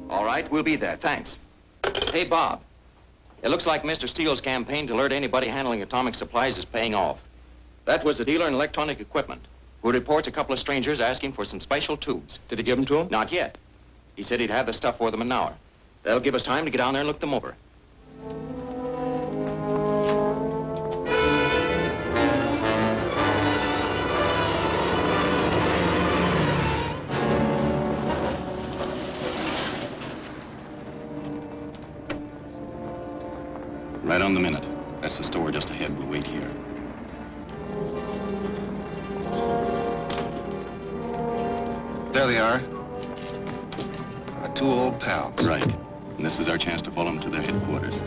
All right, we'll be there. Thanks. Hey, Bob. It looks like Mr. Steele's campaign to alert anybody handling atomic supplies is paying off. That was the dealer in electronic equipment who reports a couple of strangers asking for some special tubes. Did he give them to him? Not yet. He said he'd have the stuff for them in an hour. That'll give us time to get down there and look them over. Right on the minute. That's the store just ahead. We'll wait here. There they are. Our two old pals. Right. And this is our chance to follow them to their headquarters.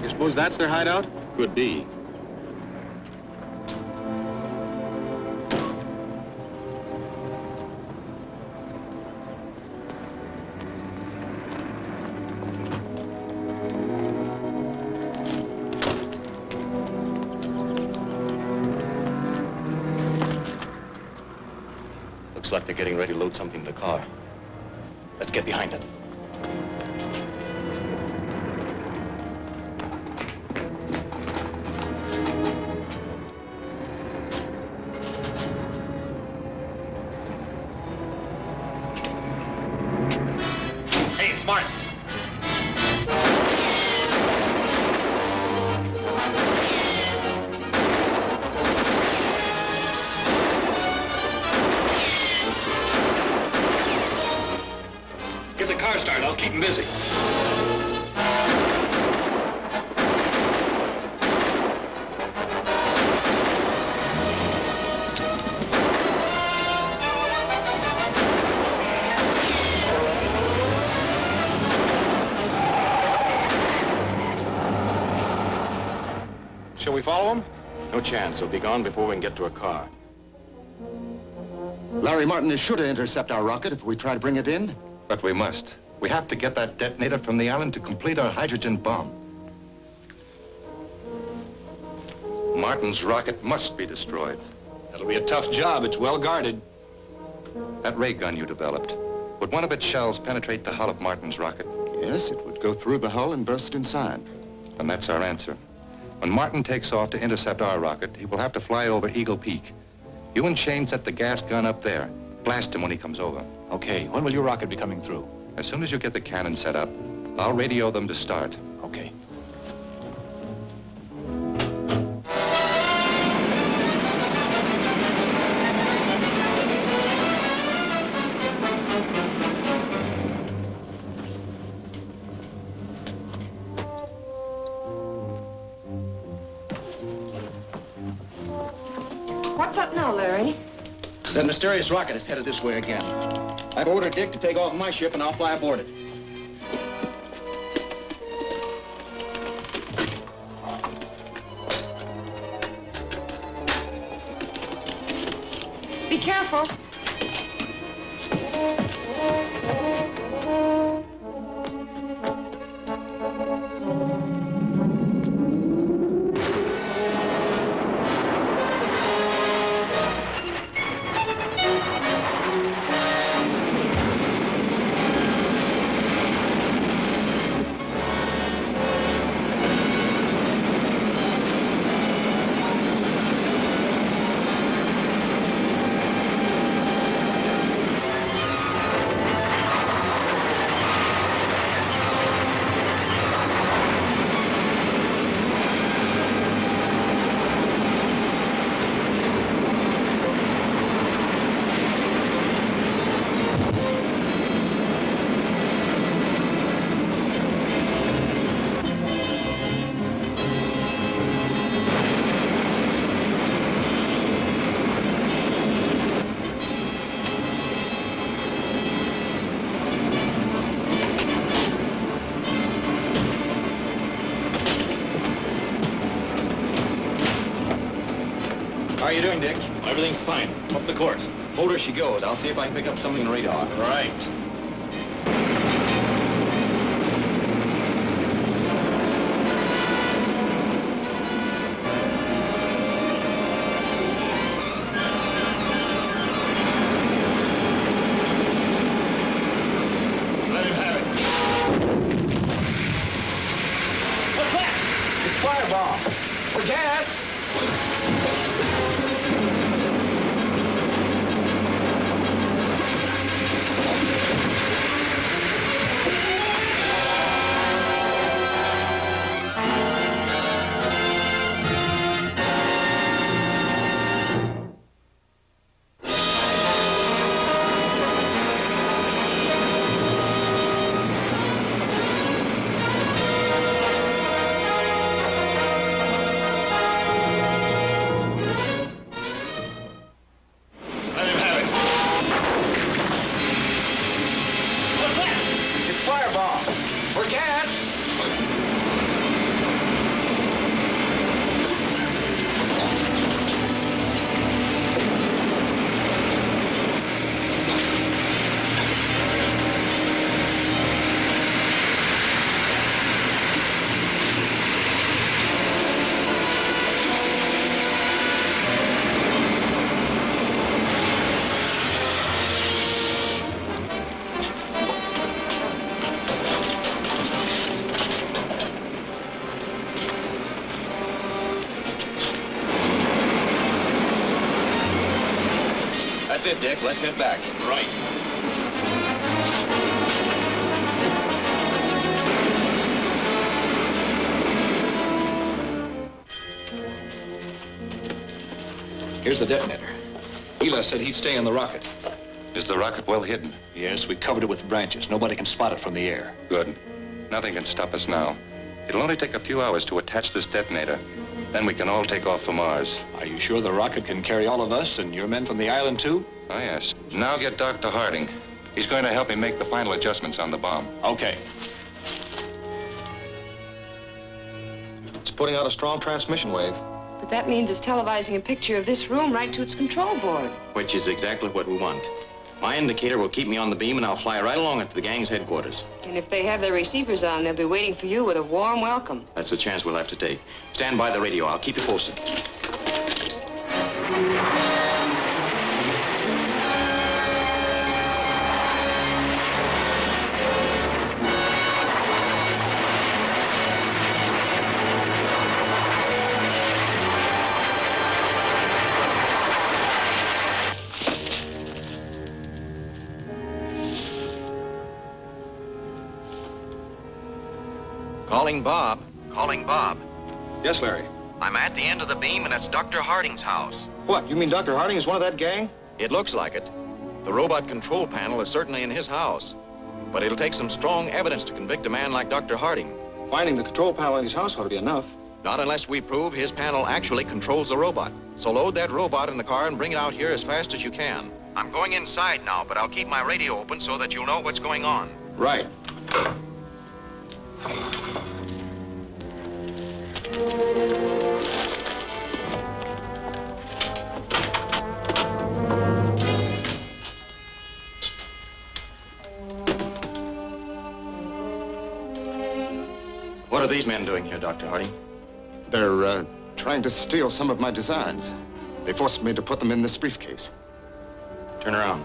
You suppose that's their hideout? Could be. Looks like they're getting ready to load something in the car. Let's get behind it. Hey, it's Martin. Shall we follow him? No chance. He'll be gone before we can get to a car. Larry Martin is sure to intercept our rocket if we try to bring it in. But we must. We have to get that detonator from the island to complete our hydrogen bomb. Martin's rocket must be destroyed. That'll be a tough job. It's well guarded. That ray gun you developed, would one of its shells penetrate the hull of Martin's rocket? Yes, it would go through the hull and burst inside. And that's our answer. When Martin takes off to intercept our rocket, he will have to fly over Eagle Peak. You and Shane set the gas gun up there. Blast him when he comes over. Okay, when will your rocket be coming through? As soon as you get the cannon set up, I'll radio them to start. Okay. What's up now, Larry? That mysterious rocket is headed this way again. I've ordered Dick to take off my ship and I'll fly aboard it. Be careful. How are you doing, Dick? Everything's fine. What's the course? Hold her she goes. I'll see if I can pick up something on radar. Right. Let him have it. What's that? It's fireball. For gas. Let him have it. What's that? It's fireball. For gas. That's it, Dick. Let's head back. Right. Here's the detonator. Eli said he'd stay on the rocket. Is the rocket well hidden? Yes, we covered it with branches. Nobody can spot it from the air. Good. Nothing can stop us now. It'll only take a few hours to attach this detonator. Then we can all take off for Mars. Are you sure the rocket can carry all of us and your men from the island, too? Oh, yes. Now get Dr. Harding. He's going to help me make the final adjustments on the bomb. Okay. It's putting out a strong transmission wave. But that means it's televising a picture of this room right to its control board. Which is exactly what we want. My indicator will keep me on the beam, and I'll fly right along it to the gang's headquarters. And if they have their receivers on, they'll be waiting for you with a warm welcome. That's a chance we'll have to take. Stand by the radio. I'll keep you posted. Calling Bob. Calling Bob. Yes, Larry. I'm at the end of the beam, and it's Dr. Harding's house. What, you mean Dr. Harding is one of that gang? It looks like it. The robot control panel is certainly in his house. But it'll take some strong evidence to convict a man like Dr. Harding. Finding the control panel in his house ought to be enough. Not unless we prove his panel actually controls the robot. So load that robot in the car and bring it out here as fast as you can. I'm going inside now, but I'll keep my radio open so that you'll know what's going on. Right. What are these men doing here, Dr. Harding? They're trying to steal some of my designs. They forced me to put them in this briefcase. Turn around.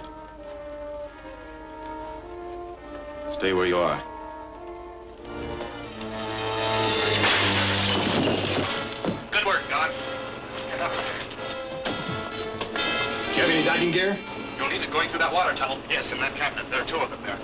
Stay where you are. Good work, Doc. Get up. Do you have any diving gear? You'll need it going through that water tunnel. Yes, in that cabinet. There are two of them there.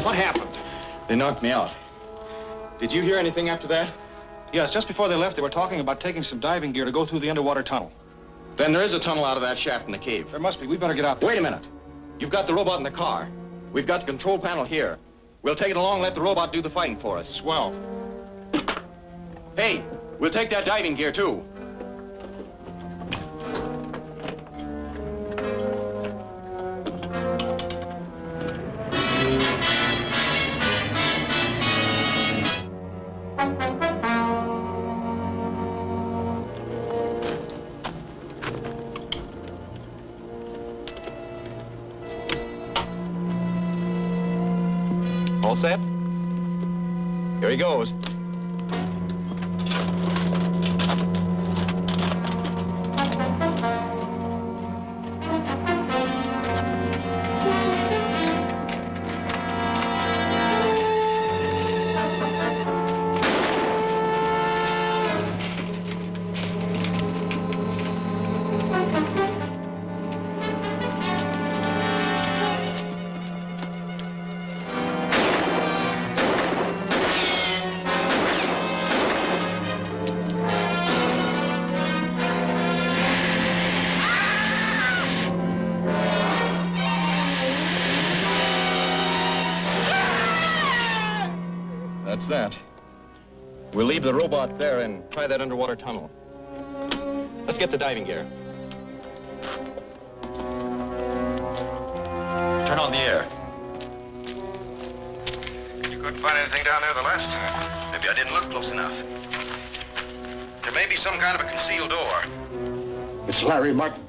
What happened? They knocked me out. Did you hear anything after that? Yes, just before they left, they were talking about taking some diving gear to go through the underwater tunnel. Then there is a tunnel out of that shaft in the cave. There must be. We better get out there. Wait a minute. You've got the robot in the car. We've got the control panel here. We'll take it along and let the robot do the fighting for us. Swell. Hey, we'll take that diving gear, too. All set? Here he goes. That's that. We'll leave the robot there and try that underwater tunnel. Let's get the diving gear. Turn on the air. You couldn't find anything down there the last time. Maybe I didn't look close enough. There may be some kind of a concealed door. It's Larry Martin.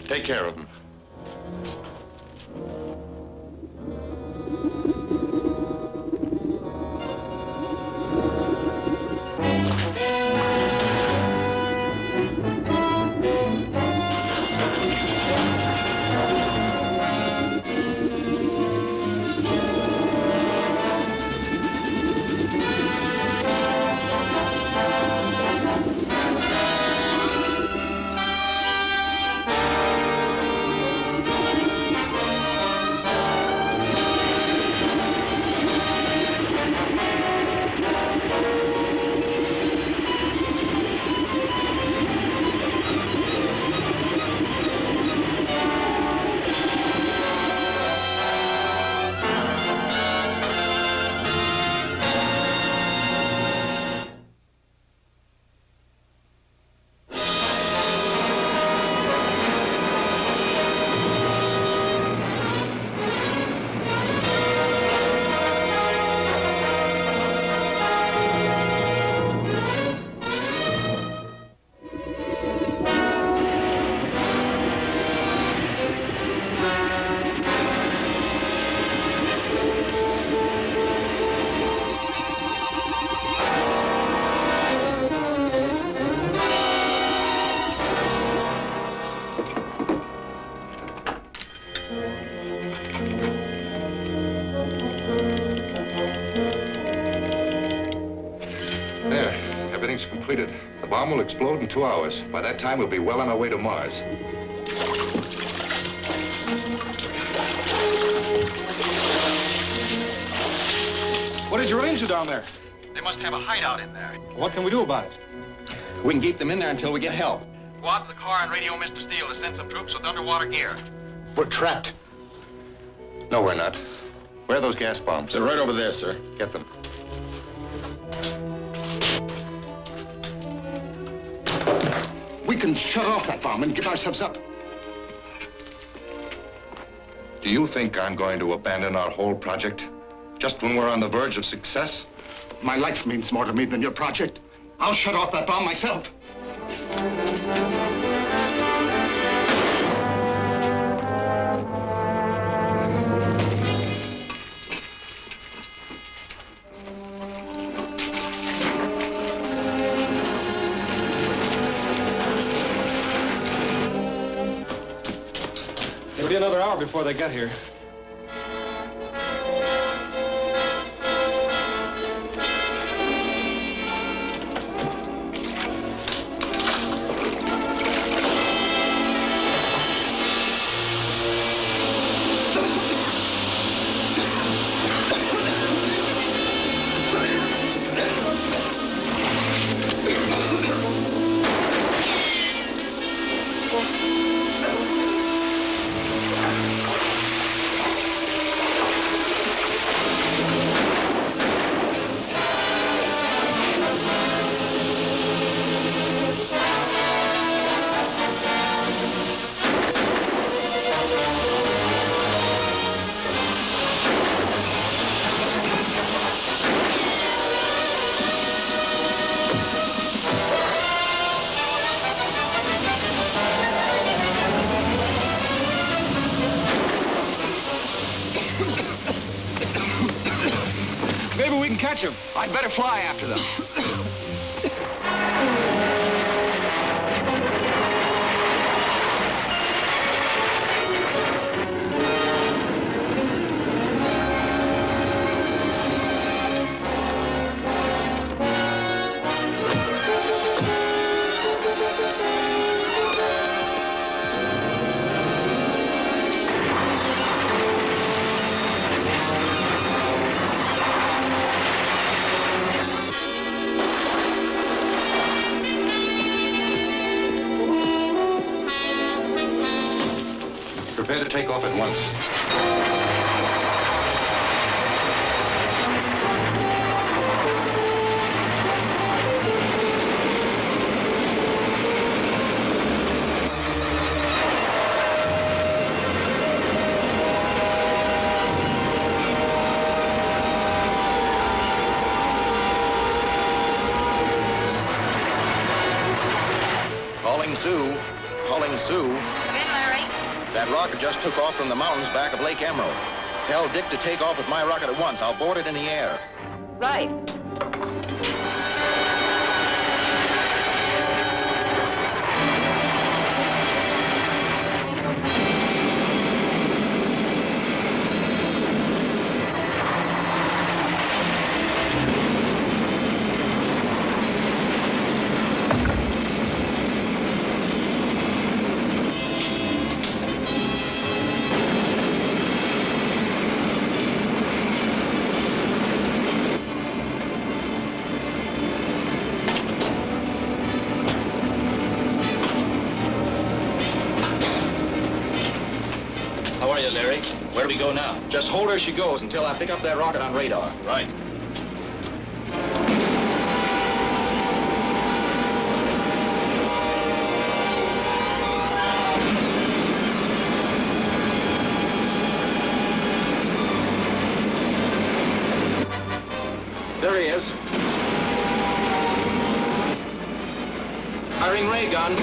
Take care of him. completed. The bomb will explode in 2 hours. By that time, we'll be well on our way to Mars. What did you run into down there? They must have a hideout in there. What can we do about it? We can keep them in there until we get help. Go out to the car and radio Mr. Steele to send some troops with underwater gear. We're trapped. No, we're not. Where are those gas bombs? They're right over there, sir. Get them. We can shut off that bomb and give ourselves up. Do you think I'm going to abandon our whole project just when we're on the verge of success? My life means more to me than your project. I'll shut off that bomb myself. It'll be another hour before they get here. Maybe we can catch them. I'd better fly after them. Prepare to take off at once. Calling Sue. Calling Sue. Come in, Larry. That rocket just took off from the mountains back of Lake Emerald. Tell Dick to take off with my rocket at once. I'll board it in the air. Right. How are you, Larry? Where do we go now? Just hold her she goes until I pick up that rocket on radar. Right. There he is. Firing ray gun.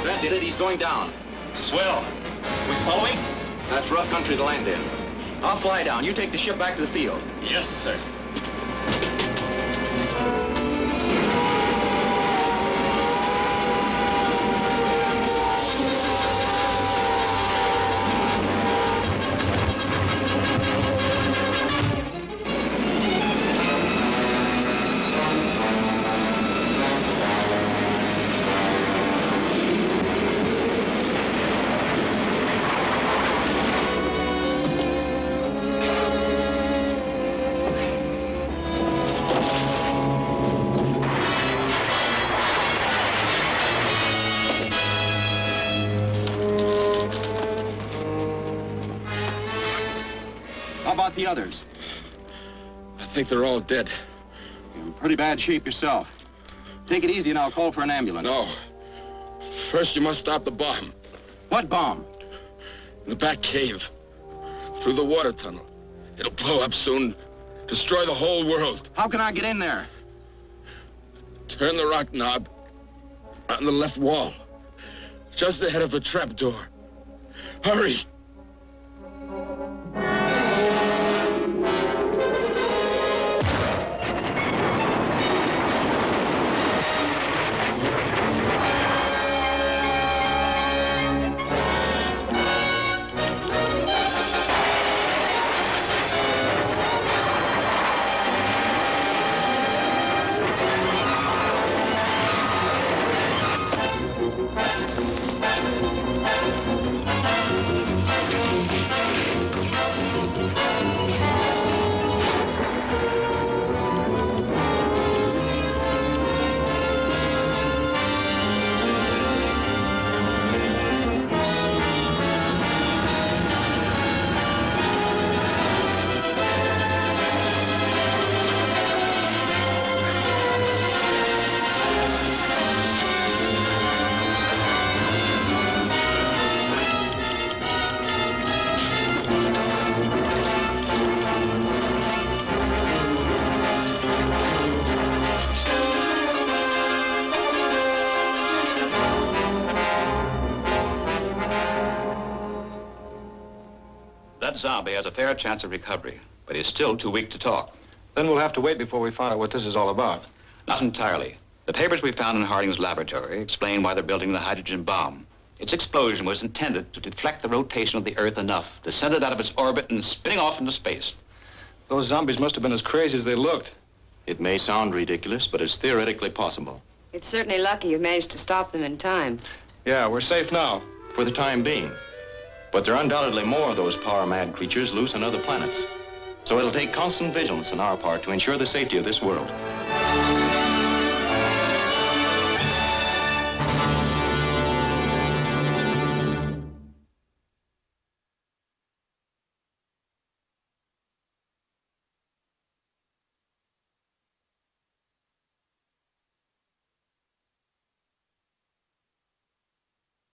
That did it. He's going down. Swell. We following? That's rough country to land in. I'll fly down. You take the ship back to the field. Yes, sir. about the others? I think they're all dead. You're in pretty bad shape yourself. Take it easy and I'll call for an ambulance. No. First, you must stop the bomb. What bomb? In the back cave. Through the water tunnel. It'll blow up soon. Destroy the whole world. How can I get in there? Turn the rock knob on the left wall. Just ahead of the trap door. Hurry! That zombie has a fair chance of recovery, but he's still too weak to talk. Then we'll have to wait before we find out what this is all about. Not entirely. The papers we found in Harding's laboratory explain why they're building the hydrogen bomb. Its explosion was intended to deflect the rotation of the Earth enough to send it out of its orbit and spinning off into space. Those zombies must have been as crazy as they looked. It may sound ridiculous, but it's theoretically possible. It's certainly lucky you managed to stop them in time. Yeah, we're safe now. For the time being. But there are undoubtedly more of those power-mad creatures loose on other planets. So it'll take constant vigilance on our part to ensure the safety of this world.